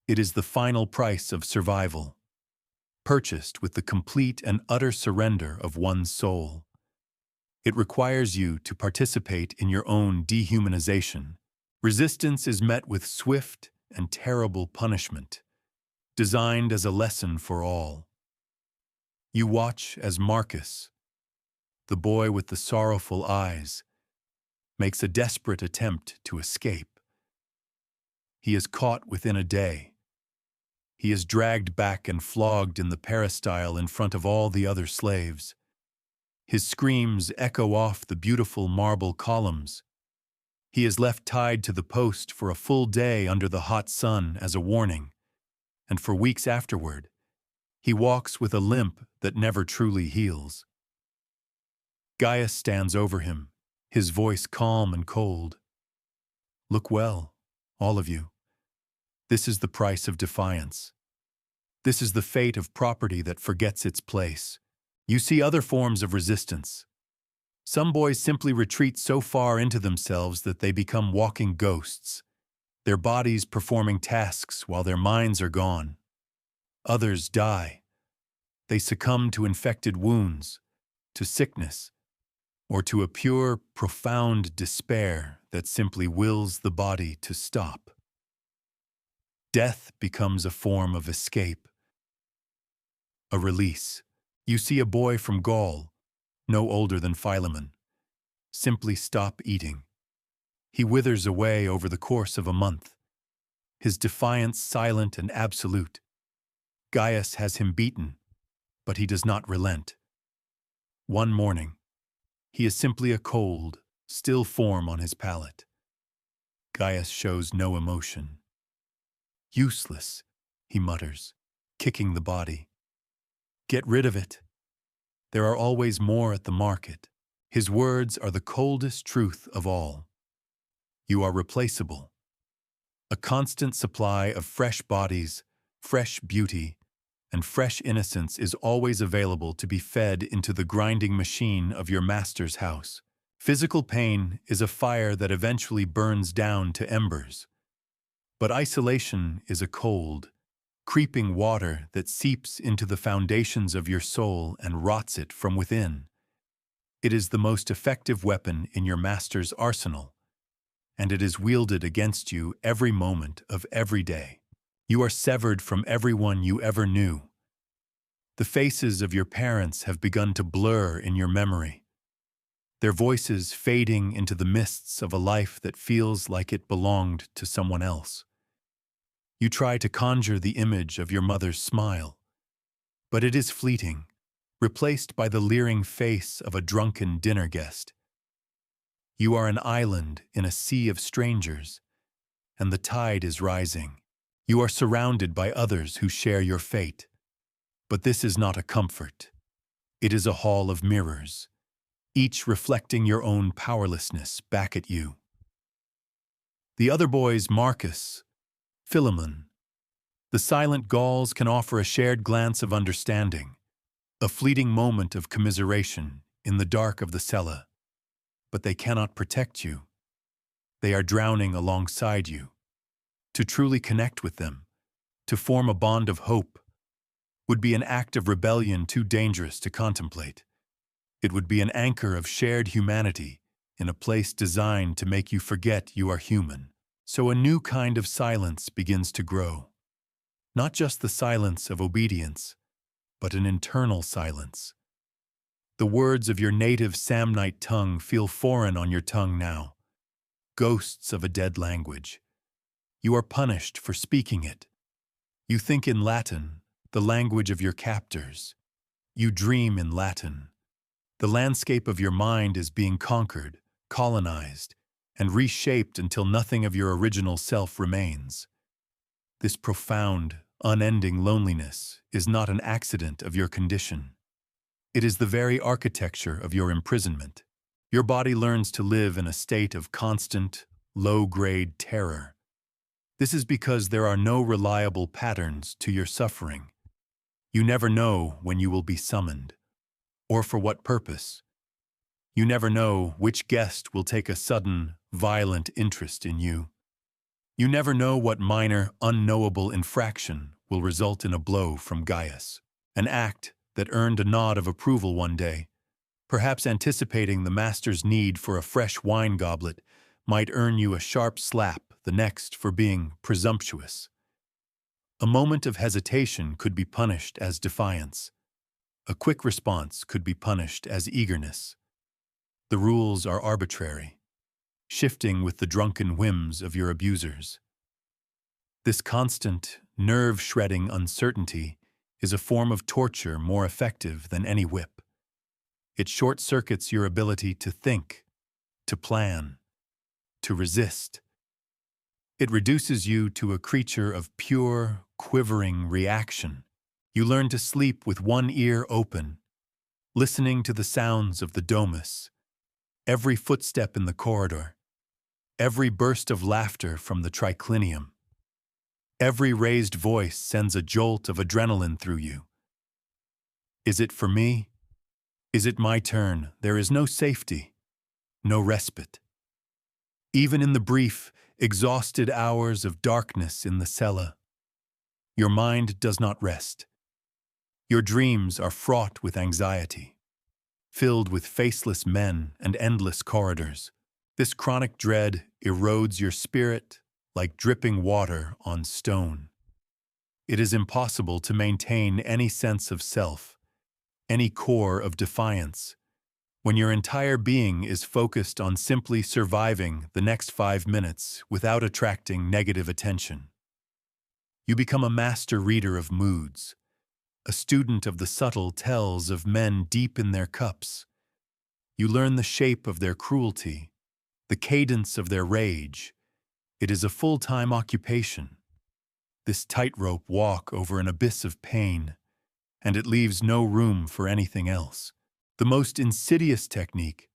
It is the final price of survival, purchased with the complete and utter surrender of one's soul. It requires you to participate in your own dehumanization. Resistance is met with swift and terrible punishment, designed as a lesson for all. You watch as Marcus, the boy with the sorrowful eyes, makes a desperate attempt to escape. He is caught within a day. He is dragged back and flogged in the peristyle in front of all the other slaves. His screams echo off the beautiful marble columns. He is left tied to the post for a full day under the hot sun as a warning, and for weeks afterward, he walks with a limp that never truly heals. Gaius stands over him, his voice calm and cold. Look well, all of you. This is the price of defiance. This is the fate of property that forgets its place. You see other forms of resistance. Some boys simply retreat so far into themselves that they become walking ghosts, their bodies performing tasks while their minds are gone. Others die. They succumb to infected wounds, to sickness, or to a pure, profound despair that simply wills the body to stop. Death becomes a form of escape, a release. You see a boy from Gaul, no older than Philemon, simply stop eating. He withers away over the course of a month, his defiance silent and absolute. Gaius has him beaten, but he does not relent. One morning, he is simply a cold, still form on his palate. Gaius shows no emotion. Useless, he mutters, kicking the body. Get rid of it. There are always more at the market. His words are the coldest truth of all. You are replaceable. A constant supply of fresh bodies, fresh beauty, and fresh innocence is always available to be fed into the grinding machine of your master's house. Physical pain is a fire that eventually burns down to embers. But isolation is a cold, creeping water that seeps into the foundations of your soul and rots it from within. It is the most effective weapon in your master's arsenal, and it is wielded against you every moment of every day. You are severed from everyone you ever knew. The faces of your parents have begun to blur in your memory, their voices fading into the mists of a life that feels like it belonged to someone else. You try to conjure the image of your mother's smile, but it is fleeting, replaced by the leering face of a drunken dinner guest. You are an island in a sea of strangers, and the tide is rising. You are surrounded by others who share your fate. But this is not a comfort. It is a hall of mirrors, each reflecting your own powerlessness back at you. The other boys, Marcus, Philemon, the silent Gauls can offer a shared glance of understanding, a fleeting moment of commiseration in the dark of the cella. But they cannot protect you. They are drowning alongside you. To truly connect with them, to form a bond of hope, would be an act of rebellion too dangerous to contemplate. It would be an anchor of shared humanity in a place designed to make you forget you are human. So a new kind of silence begins to grow. Not just the silence of obedience, but an internal silence. The words of your native Samnite tongue feel foreign on your tongue now, ghosts of a dead language. You are punished for speaking it. You think in Latin, the language of your captors. You dream in Latin. The landscape of your mind is being conquered, colonized, and reshaped until nothing of your original self remains. This profound, unending loneliness is not an accident of your condition. It is the very architecture of your imprisonment. Your body learns to live in a state of constant, low-grade terror. This is because there are no reliable patterns to your suffering. You never know when you will be summoned, or for what purpose. You never know which guest will take a sudden, violent interest in you. You never know what minor, unknowable infraction will result in a blow from Gaius, an act that earned a nod of approval one day, perhaps anticipating the master's need for a fresh wine goblet, might earn you a sharp slap the next for being presumptuous. A moment of hesitation could be punished as defiance. A quick response could be punished as eagerness. The rules are arbitrary, shifting with the drunken whims of your abusers. This constant, nerve-shredding uncertainty is a form of torture more effective than any whip. It short-circuits your ability to think, to plan, to resist. It reduces you to a creature of pure, quivering reaction. You learn to sleep with one ear open, listening to the sounds of the domus, every footstep in the corridor, every burst of laughter from the triclinium. Every raised voice sends a jolt of adrenaline through you. Is it for me? Is it my turn? There is no safety, no respite. Even in the brief, exhausted hours of darkness in the cella, your mind does not rest. Your dreams are fraught with anxiety, filled with faceless men and endless corridors. This chronic dread erodes your spirit like dripping water on stone. It is impossible to maintain any sense of self, any core of defiance, when your entire being is focused on simply surviving the next 5 minutes without attracting negative attention. You become a master reader of moods, a student of the subtle tells of men deep in their cups. You learn the shape of their cruelty, the cadence of their rage. It is a full-time occupation, this tightrope walk over an abyss of pain, and it leaves no room for anything else. The most insidious technique,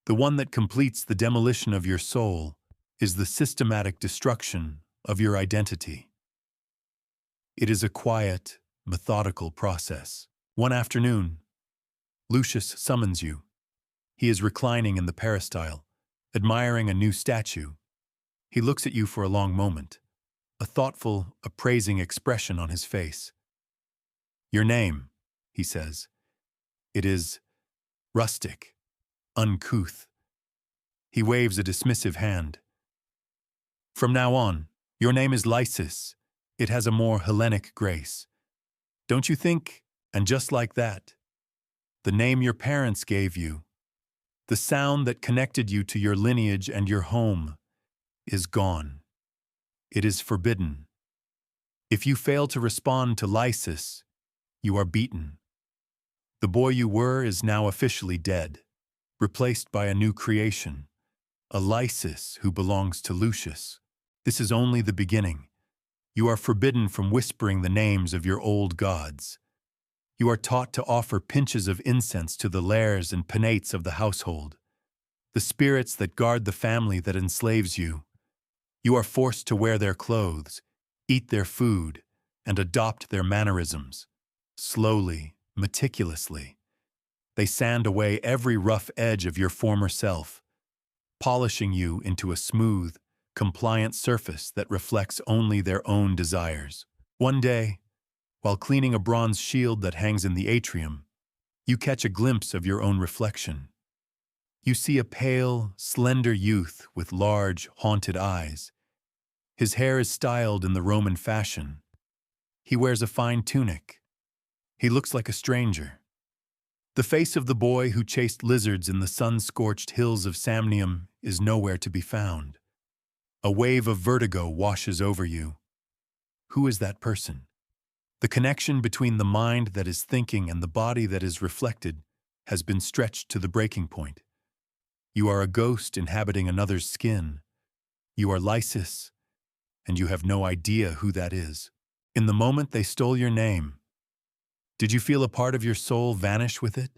the one that completes the demolition of your soul, is the systematic destruction of your identity. It is a quiet, methodical process. One afternoon, Lucius summons you. He is reclining in the peristyle, admiring a new statue. He looks at you for a long moment, a thoughtful, appraising expression on his face. Your name, he says. It is rustic, uncouth. He waves a dismissive hand. From now on, your name is Lysis. It has a more Hellenic grace. Don't you think? And just like that, the name your parents gave you, the sound that connected you to your lineage and your home, is gone. It is forbidden. If you fail to respond to Lysis, you are beaten. The boy you were is now officially dead, replaced by a new creation, a Lysis who belongs to Lucius. This is only the beginning. You are forbidden from whispering the names of your old gods. You are taught to offer pinches of incense to the lairs and penates of the household, the spirits that guard the family that enslaves you. You are forced to wear their clothes, eat their food, and adopt their mannerisms. Slowly, meticulously, they sand away every rough edge of your former self, polishing you into a smooth, compliant surface that reflects only their own desires. One day, while cleaning a bronze shield that hangs in the atrium, you catch a glimpse of your own reflection. You see a pale, slender youth with large, haunted eyes. His hair is styled in the Roman fashion. He wears a fine tunic. He looks like a stranger. The face of the boy who chased lizards in the sun-scorched hills of Samnium is nowhere to be found. A wave of vertigo washes over you. Who is that person? The connection between the mind that is thinking and the body that is reflected has been stretched to the breaking point. You are a ghost inhabiting another's skin. You are Lysis, and you have no idea who that is. In the moment they stole your name, did you feel a part of your soul vanish with it?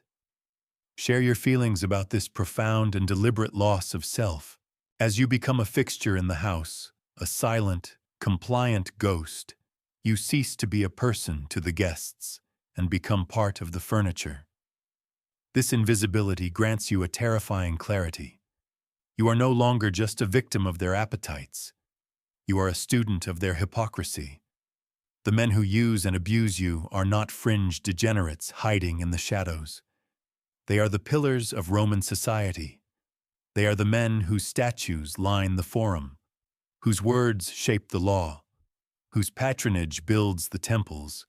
Share your feelings about this profound and deliberate loss of self. As you become a fixture in the house, a silent, compliant ghost, you cease to be a person to the guests and become part of the furniture. This invisibility grants you a terrifying clarity. You are no longer just a victim of their appetites. You are a student of their hypocrisy. The men who use and abuse you are not fringe degenerates hiding in the shadows. They are the pillars of Roman society. They are the men whose statues line the forum, whose words shape the law, whose patronage builds the temples.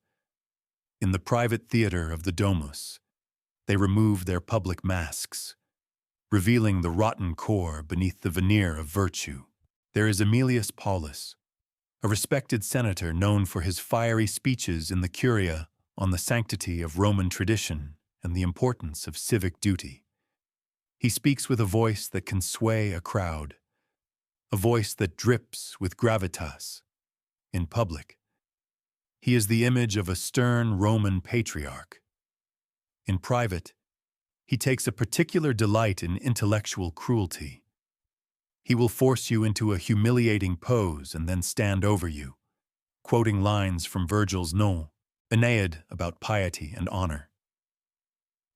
In the private theater of the domus, they remove their public masks, revealing the rotten core beneath the veneer of virtue. There is Aemilius Paulus, a respected senator known for his fiery speeches in the Curia on the sanctity of Roman tradition and the importance of civic duty. He speaks with a voice that can sway a crowd, a voice that drips with gravitas. In public, he is the image of a stern Roman patriarch. In private, He takes a particular delight in intellectual cruelty. He will force you into a humiliating pose and then stand over you, quoting lines from Virgil's Aeneid about piety and honor.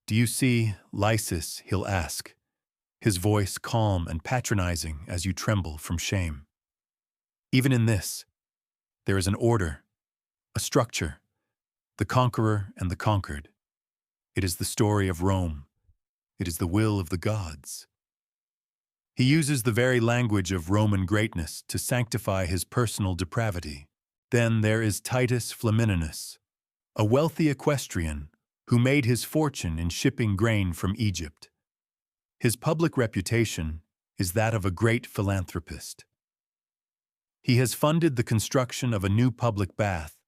"Do you see, Lysis?" he'll ask, his voice calm and patronizing as you tremble from shame. Even in this, there is an order, a structure, the conqueror and the conquered. It is the story of Rome. It is the will of the gods. He uses the very language of Roman greatness to sanctify his personal depravity. Then there is Titus Flamininus, a wealthy equestrian who made his fortune in shipping grain from Egypt. His public reputation is that of a great philanthropist. He has funded the construction of a new public bath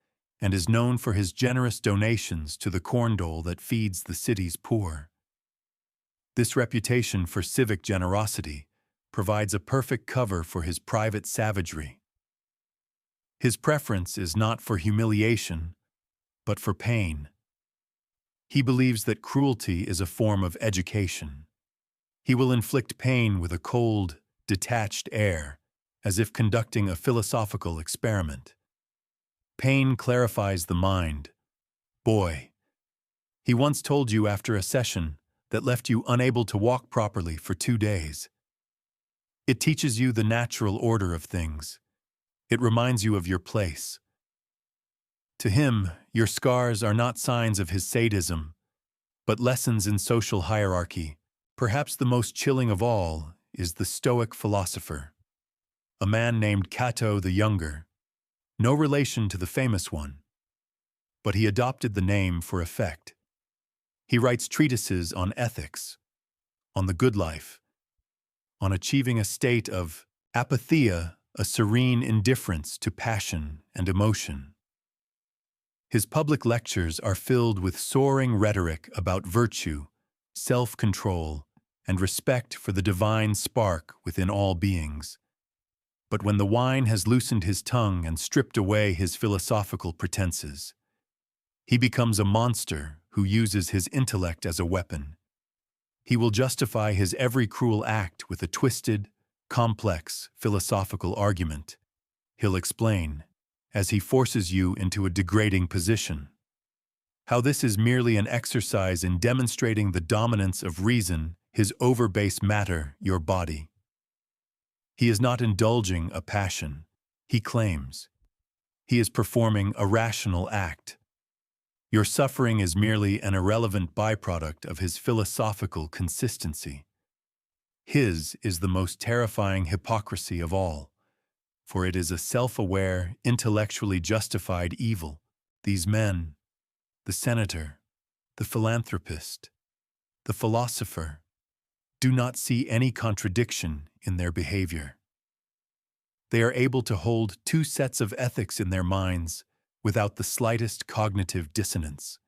and is known for his generous donations to the corn dole that feeds the city's poor. This reputation for civic generosity provides a perfect cover for his private savagery. His preference is not for humiliation, but for pain. He believes that cruelty is a form of education. He will inflict pain with a cold, detached air, as if conducting a philosophical experiment. Pain clarifies the mind. Boy, he once told you after a session that left you unable to walk properly for 2 days. It teaches you the natural order of things. It reminds you of your place. To him, your scars are not signs of his sadism, but lessons in social hierarchy. Perhaps the most chilling of all is the Stoic philosopher, a man named Cato the Younger, no relation to the famous one, but he adopted the name for effect. He writes treatises on ethics, on the good life, on achieving a state of apatheia, a serene indifference to passion and emotion. His public lectures are filled with soaring rhetoric about virtue, self-control, and respect for the divine spark within all beings. But when the wine has loosened his tongue and stripped away his philosophical pretenses, he becomes a monster who uses his intellect as a weapon. He will justify his every cruel act with a twisted, complex philosophical argument. He'll explain, as he forces you into a degrading position, how this is merely an exercise in demonstrating the dominance of reason, his over-base matter, your body. He is not indulging a passion, he claims. He is performing a rational act. Your suffering is merely an irrelevant byproduct of his philosophical consistency. His is the most terrifying hypocrisy of all, for it is a self-aware, intellectually justified evil. These men, the senator, the philanthropist, the philosopher, do not see any contradiction in their behavior. They are able to hold 2 sets of ethics in their minds without the slightest cognitive dissonance.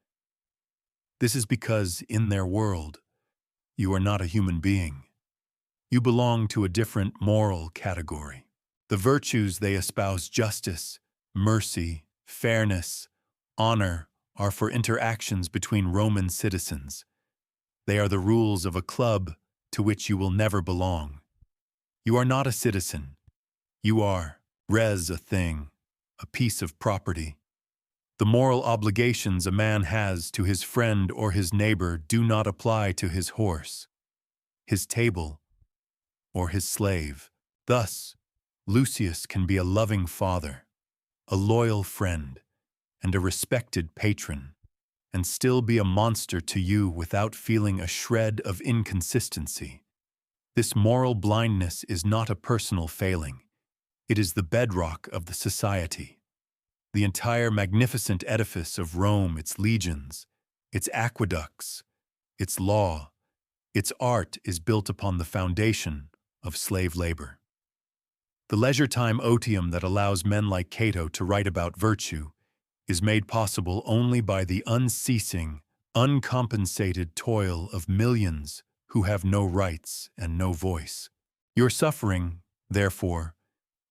This is because, in their world, you are not a human being. You belong to a different moral category. The virtues they espouse, justice, mercy, fairness, honor, are for interactions between Roman citizens. They are the rules of a club to which you will never belong. You are not a citizen. You are, res, a thing, a piece of property. The moral obligations a man has to his friend or his neighbor do not apply to his horse, his table, or his slave. Thus, Lucius can be a loving father, a loyal friend, and a respected patron, and still be a monster to you without feeling a shred of inconsistency. This moral blindness is not a personal failing. It is the bedrock of the society. The entire magnificent edifice of Rome, its legions, its aqueducts, its law, its art is built upon the foundation of slave labor. The leisure-time otium that allows men like Cato to write about virtue is made possible only by the unceasing, uncompensated toil of millions who have no rights and no voice. Your suffering, therefore,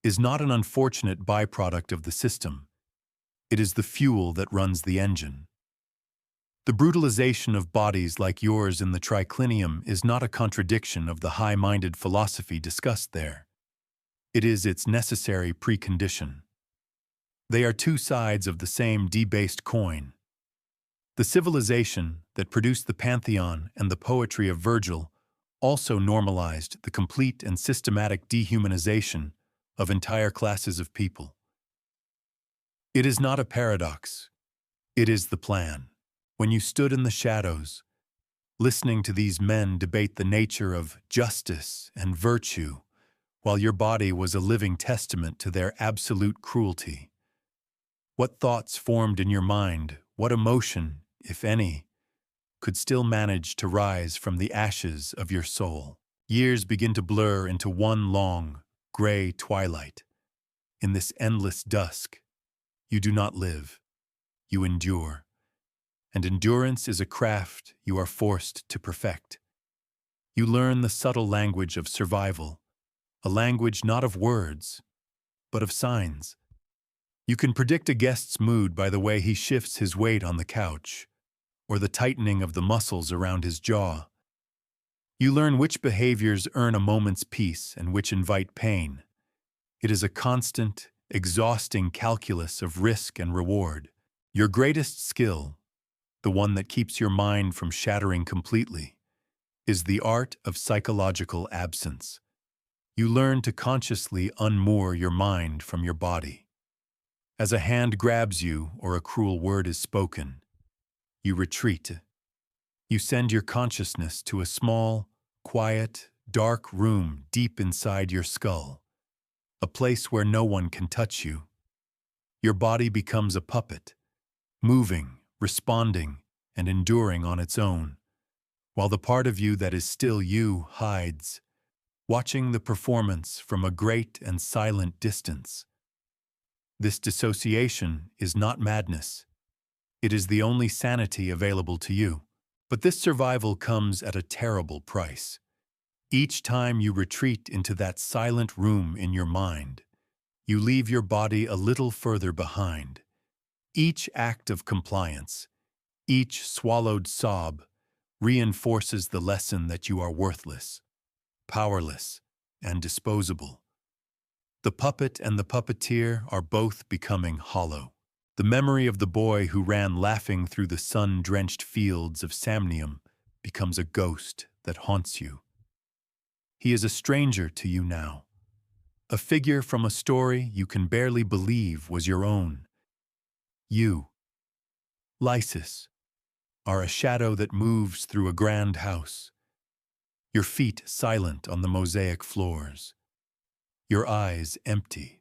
is not an unfortunate byproduct of the system. It is the fuel that runs the engine. The brutalization of bodies like yours in the triclinium is not a contradiction of the high-minded philosophy discussed there. It is its necessary precondition. They are two sides of the same debased coin. The civilization that produced the pantheon and the poetry of Virgil also normalized the complete and systematic dehumanization of entire classes of people. It is not a paradox. It is the plan. When you stood in the shadows, listening to these men debate the nature of justice and virtue, while your body was a living testament to their absolute cruelty, what thoughts formed in your mind, what emotion, if any, could still manage to rise from the ashes of your soul? Years begin to blur into one long, gray twilight. In this endless dusk, you do not live, you endure. And endurance is a craft you are forced to perfect. You learn the subtle language of survival, a language not of words, but of signs. You can predict a guest's mood by the way he shifts his weight on the couch, or the tightening of the muscles around his jaw. You learn which behaviors earn a moment's peace and which invite pain. It is a constant, exhausting calculus of risk and reward. Your greatest skill, the one that keeps your mind from shattering completely, is the art of psychological absence. You learn to consciously unmoor your mind from your body. As a hand grabs you or a cruel word is spoken, you retreat. You send your consciousness to a small, quiet, dark room deep inside your skull, a place where no one can touch you. Your body becomes a puppet, moving, responding, and enduring on its own, while the part of you that is still you hides, watching the performance from a great and silent distance. This dissociation is not madness. It is the only sanity available to you. But this survival comes at a terrible price. Each time you retreat into that silent room in your mind, you leave your body a little further behind. Each act of compliance, each swallowed sob, reinforces the lesson that you are worthless, powerless, and disposable. The puppet and the puppeteer are both becoming hollow. The memory of the boy who ran laughing through the sun-drenched fields of Samnium becomes a ghost that haunts you. He is a stranger to you now, a figure from a story you can barely believe was your own. You, Lysis, are a shadow that moves through a grand house, your feet silent on the mosaic floors, your eyes empty.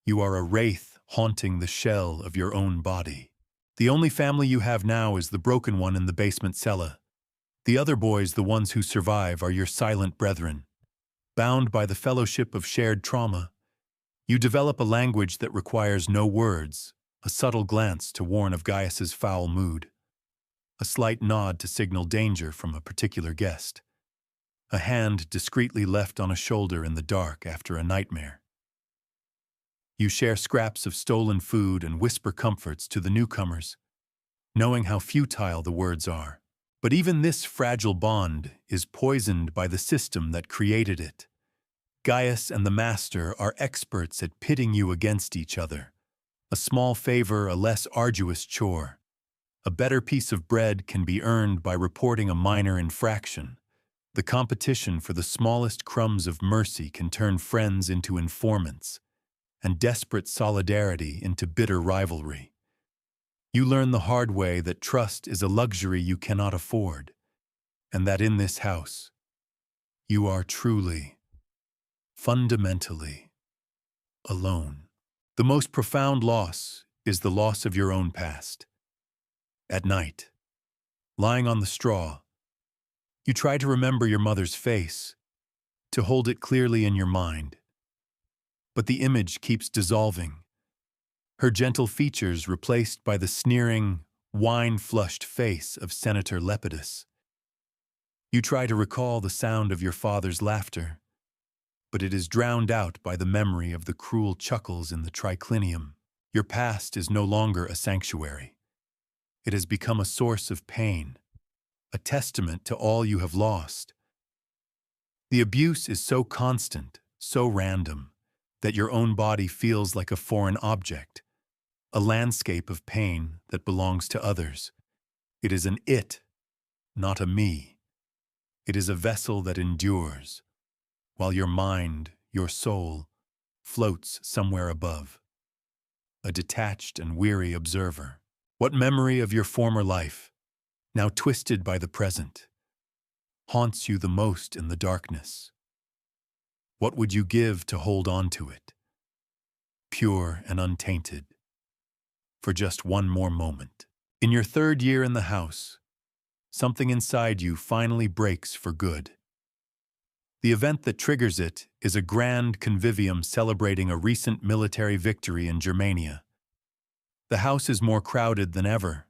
You are a wraith haunting the shell of your own body. The only family you have now is the broken one in the basement cellar. The other boys, the ones who survive, are your silent brethren. Bound by the fellowship of shared trauma, you develop a language that requires no words, a subtle glance to warn of Gaius's foul mood, a slight nod to signal danger from a particular guest, a hand discreetly left on a shoulder in the dark after a nightmare. You share scraps of stolen food and whisper comforts to the newcomers, knowing how futile the words are. But even this fragile bond is poisoned by the system that created it. Gaius and the Master are experts at pitting you against each other. A small favor, a less arduous chore. A better piece of bread can be earned by reporting a minor infraction. The competition for the smallest crumbs of mercy can turn friends into informants, and desperate solidarity into bitter rivalry. You learn the hard way that trust is a luxury you cannot afford, and that in this house, you are truly, fundamentally, alone. The most profound loss is the loss of your own past. At night, lying on the straw, you try to remember your mother's face, to hold it clearly in your mind. But the image keeps dissolving, her gentle features replaced by the sneering, wine-flushed face of Senator Lepidus. You try to recall the sound of your father's laughter, but it is drowned out by the memory of the cruel chuckles in the triclinium. Your past is no longer a sanctuary. It has become a source of pain, a testament to all you have lost. The abuse is so constant, so random, that your own body feels like a foreign object, a landscape of pain that belongs to others. It is an it, not a me. It is a vessel that endures, while your mind, your soul, floats somewhere above. A detached and weary observer. What memory of your former life, now twisted by the present, haunts you the most in the darkness? What would you give to hold on to it, pure and untainted, for just one more moment? In your third year in the house, something inside you finally breaks for good. The event that triggers it is a grand convivium celebrating a recent military victory in Germania. The house is more crowded than ever,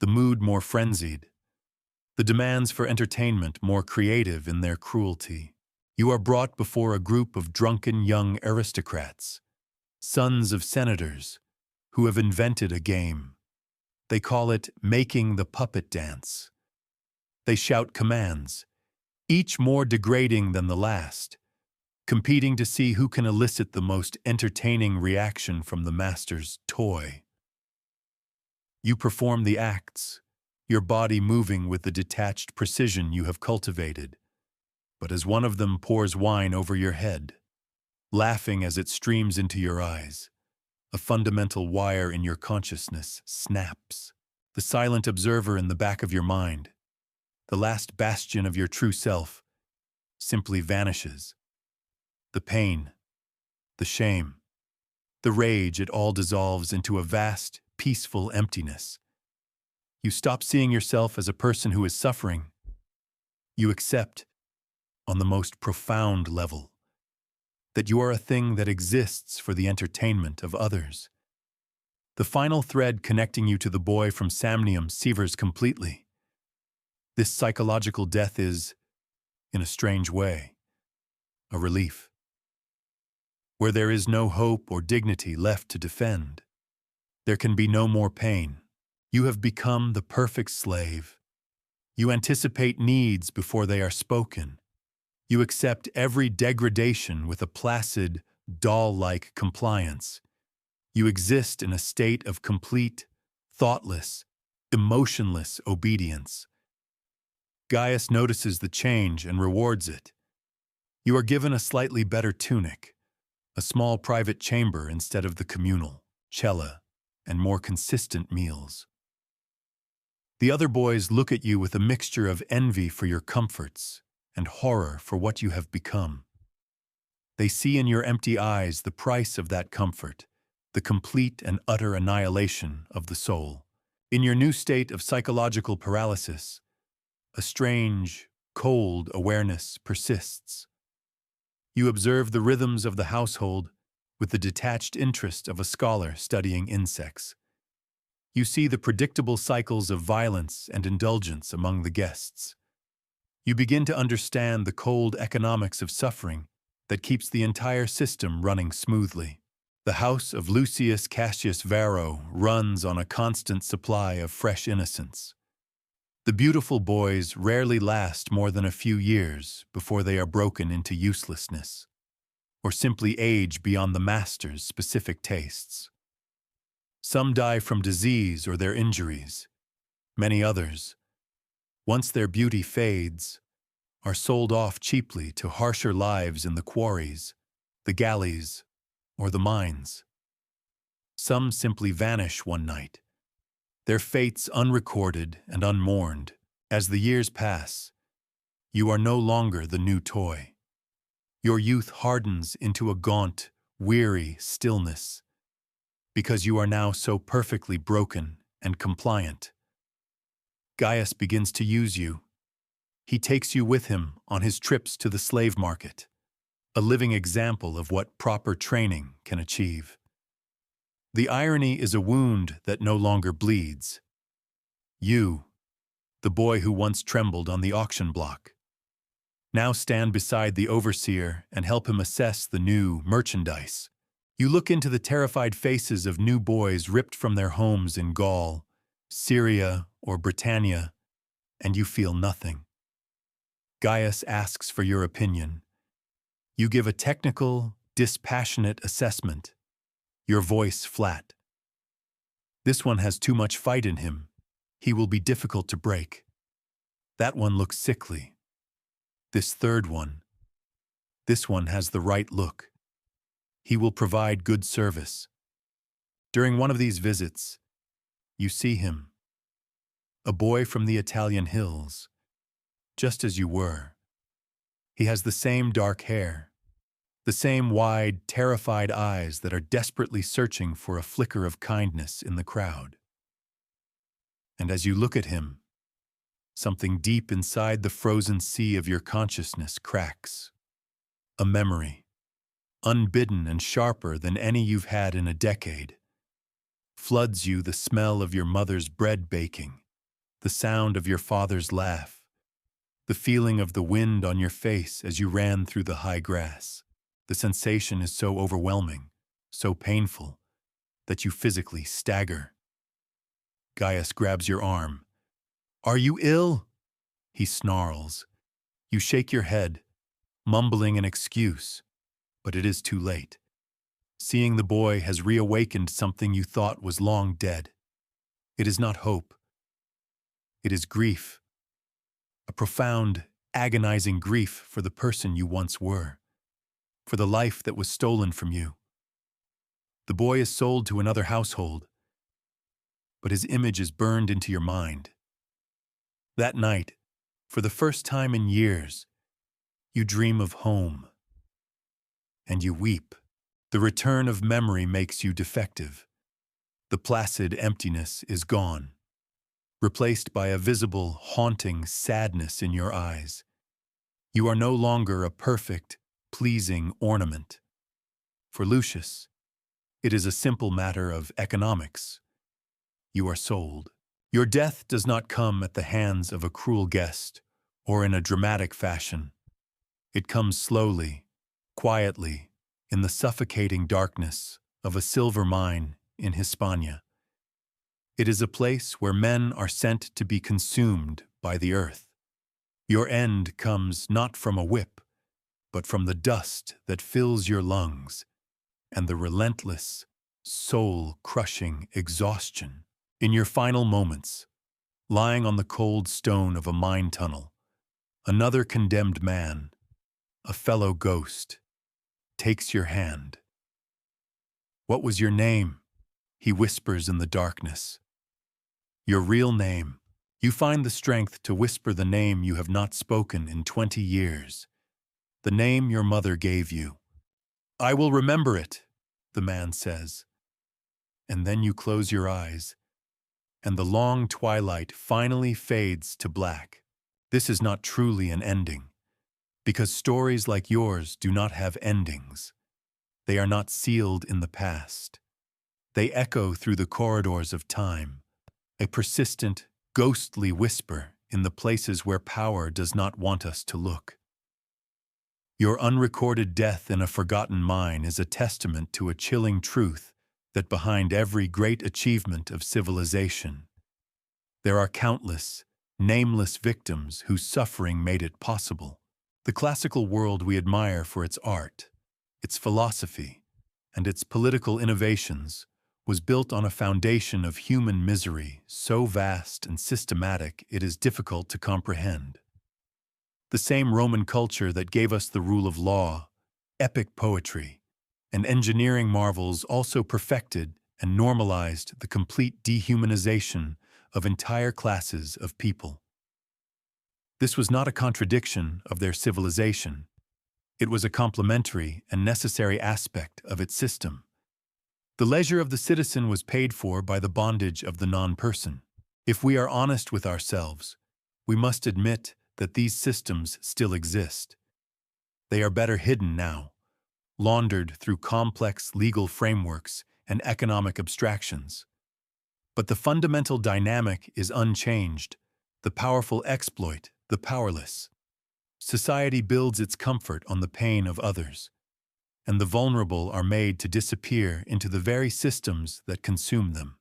the mood more frenzied, the demands for entertainment more creative in their cruelty. You are brought before a group of drunken young aristocrats, sons of senators, who have invented a game. They call it making the puppet dance. They shout commands, each more degrading than the last, competing to see who can elicit the most entertaining reaction from the master's toy. You perform the acts, your body moving with the detached precision you have cultivated. But as one of them pours wine over your head, laughing as it streams into your eyes, a fundamental wire in your consciousness snaps. The silent observer in the back of your mind, the last bastion of your true self, simply vanishes. The pain, the shame, the rage, it all dissolves into a vast, peaceful emptiness. You stop seeing yourself as a person who is suffering. You accept, on the most profound level, that you are a thing that exists for the entertainment of others. The final thread connecting you to the boy from Samnium severs completely. This psychological death is, in a strange way, a relief. Where there is no hope or dignity left to defend, there can be no more pain. You have become the perfect slave. You anticipate needs before they are spoken. You accept every degradation with a placid, doll-like compliance. You exist in a state of complete, thoughtless, emotionless obedience. Gaius notices the change and rewards it. You are given a slightly better tunic, a small private chamber instead of the communal, cella, and more consistent meals. The other boys look at you with a mixture of envy for your comforts and horror for what you have become. They see in your empty eyes the price of that comfort, the complete and utter annihilation of the soul. In your new state of psychological paralysis, a strange, cold awareness persists. You observe the rhythms of the household with the detached interest of a scholar studying insects. You see the predictable cycles of violence and indulgence among the guests. You begin to understand the cold economics of suffering that keeps the entire system running smoothly. The house of Lucius Cassius Varro runs on a constant supply of fresh innocence. The beautiful boys rarely last more than a few years before they are broken into uselessness, or simply age beyond the master's specific tastes. Some die from disease or their injuries. Many others, once their beauty fades, are sold off cheaply to harsher lives in the quarries, the galleys, or the mines. Some simply vanish one night, their fates unrecorded and unmourned. As the years pass, you are no longer the new toy. Your youth hardens into a gaunt, weary stillness, because you are now so perfectly broken and compliant. Gaius begins to use you. He takes you with him on his trips to the slave market, a living example of what proper training can achieve. The irony is a wound that no longer bleeds. You, the boy who once trembled on the auction block, now stand beside the overseer and help him assess the new merchandise. You look into the terrified faces of new boys ripped from their homes in Gaul Syria or Britannia, and you feel nothing. Gaius asks for your opinion. You give a technical, dispassionate assessment, your voice flat. This one has too much fight in him. He will be difficult to break. That one looks sickly. This third one. This one has the right look. He will provide good service. During one of these visits, you see him. A boy from the Italian hills, just as you were. He has the same dark hair, the same wide, terrified eyes that are desperately searching for a flicker of kindness in the crowd. And as you look at him, something deep inside the frozen sea of your consciousness cracks. A memory, unbidden and sharper than any you've had in a decade, floods you. The smell of your mother's bread baking, the sound of your father's laugh, the feeling of the wind on your face as you ran through the high grass. The sensation is so overwhelming, so painful, that you physically stagger. Gaius grabs your arm. "Are you ill?" he snarls. You shake your head, mumbling an excuse, but it is too late. Seeing the boy has reawakened something you thought was long dead. It is not hope. It is grief. A profound, agonizing grief for the person you once were, for the life that was stolen from you. The boy is sold to another household, but his image is burned into your mind. That night, for the first time in years, you dream of home, and you weep. The return of memory makes you defective. The placid emptiness is gone, replaced by a visible, haunting sadness in your eyes. You are no longer a perfect, pleasing ornament. For Lucius, it is a simple matter of economics. You are sold. Your death does not come at the hands of a cruel guest or in a dramatic fashion. It comes slowly, quietly, in the suffocating darkness of a silver mine in Hispania. It is a place where men are sent to be consumed by the earth. Your end comes not from a whip, but from the dust that fills your lungs and the relentless, soul-crushing exhaustion. In your final moments, lying on the cold stone of a mine tunnel, another condemned man, a fellow ghost, takes your hand. "What was your name?" he whispers in the darkness. Your real name. You find the strength to whisper the name you have not spoken in 20 years. The name your mother gave you. "I will remember it," the man says. And then you close your eyes, and the long twilight finally fades to black. This is not truly an ending, because stories like yours do not have endings. They are not sealed in the past. They echo through the corridors of time, a persistent, ghostly whisper in the places where power does not want us to look. Your unrecorded death in a forgotten mine is a testament to a chilling truth that behind every great achievement of civilization, there are countless, nameless victims whose suffering made it possible. The classical world we admire for its art, its philosophy, and its political innovations was built on a foundation of human misery so vast and systematic it is difficult to comprehend. The same Roman culture that gave us the rule of law, epic poetry, and engineering marvels also perfected and normalized the complete dehumanization of entire classes of people. This was not a contradiction of their civilization. It was a complementary and necessary aspect of its system. The leisure of the citizen was paid for by the bondage of the non-person. If we are honest with ourselves, we must admit that these systems still exist. They are better hidden now, laundered through complex legal frameworks and economic abstractions. But the fundamental dynamic is unchanged. The powerful exploit the powerless. Society builds its comfort on the pain of others, and the vulnerable are made to disappear into the very systems that consume them.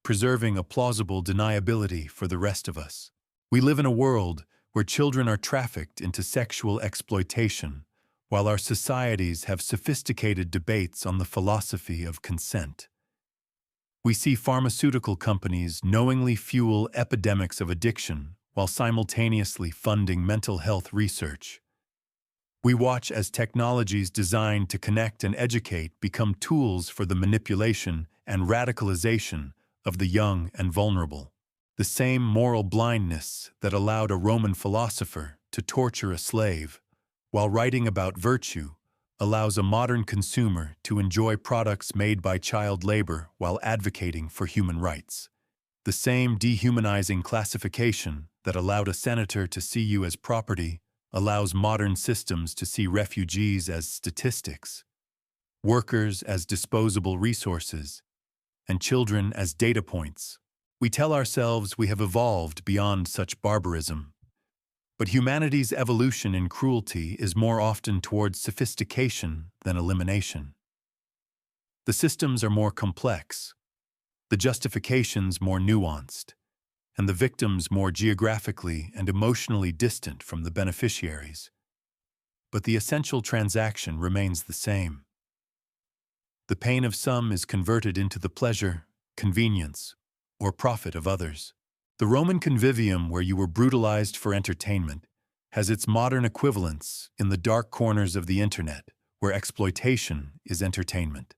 preserving a plausible deniability for the rest of us. We live in a world where children are trafficked into sexual exploitation, while our societies have sophisticated debates on the philosophy of consent. We see pharmaceutical companies knowingly fuel epidemics of addiction while simultaneously funding mental health research. We watch as technologies designed to connect and educate become tools for the manipulation and radicalization of the young and vulnerable. The same moral blindness that allowed a Roman philosopher to torture a slave while writing about virtue allows a modern consumer to enjoy products made by child labor while advocating for human rights. The same dehumanizing classification that allowed a senator to see you as property allows modern systems to see refugees as statistics, workers as disposable resources, and children as data points. We tell ourselves we have evolved beyond such barbarism. But humanity's evolution in cruelty is more often towards sophistication than elimination. The systems are more complex, the justifications more nuanced, and the victims more geographically and emotionally distant from the beneficiaries. But the essential transaction remains the same. The pain of some is converted into the pleasure, convenience, or profit of others. The Roman convivium, where you were brutalized for entertainment, has its modern equivalents in the dark corners of the internet, where exploitation is entertainment.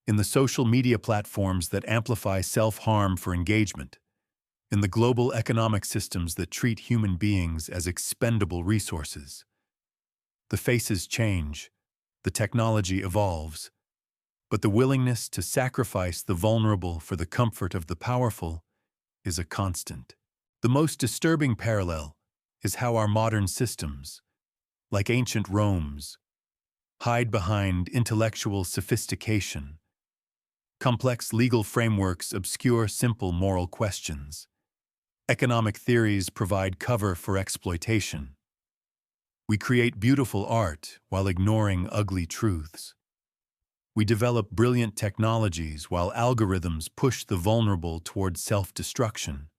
In the social media platforms that amplify self-harm for engagement, in the global economic systems that treat human beings as expendable resources. The faces change, the technology evolves, but the willingness to sacrifice the vulnerable for the comfort of the powerful is a constant. The most disturbing parallel is how our modern systems, like ancient Rome's, hide behind intellectual sophistication. Complex legal frameworks obscure simple moral questions. Economic theories provide cover for exploitation. We create beautiful art while ignoring ugly truths. We develop brilliant technologies while algorithms push the vulnerable towards self-destruction.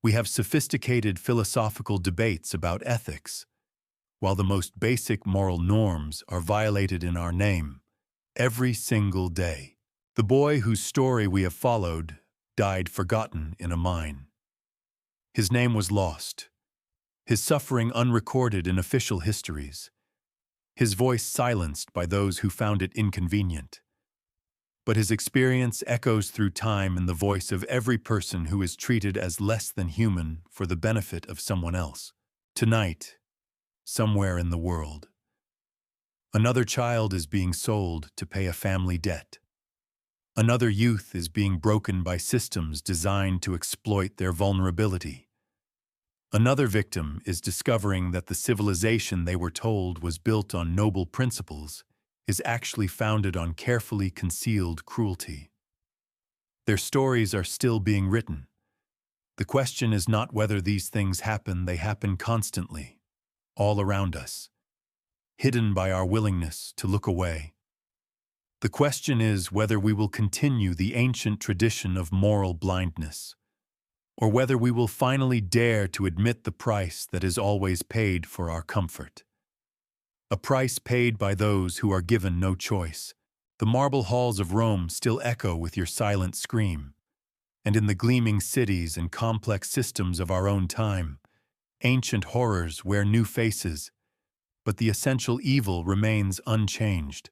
We have sophisticated philosophical debates about ethics, while the most basic moral norms are violated in our name every single day. The boy whose story we have followed died forgotten in a mine. His name was lost, his suffering unrecorded in official histories, his voice silenced by those who found it inconvenient. But his experience echoes through time in the voice of every person who is treated as less than human for the benefit of someone else. Tonight, somewhere in the world, another child is being sold to pay a family debt. Another youth is being broken by systems designed to exploit their vulnerability. Another victim is discovering that the civilization they were told was built on noble principles is actually founded on carefully concealed cruelty. Their stories are still being written. The question is not whether these things happen, they happen constantly, all around us, hidden by our willingness to look away. The question is whether we will continue the ancient tradition of moral blindness, or whether we will finally dare to admit the price that is always paid for our comfort. A price paid by those who are given no choice. The marble halls of Rome still echo with your silent scream, and in the gleaming cities and complex systems of our own time, ancient horrors wear new faces, but the essential evil remains unchanged.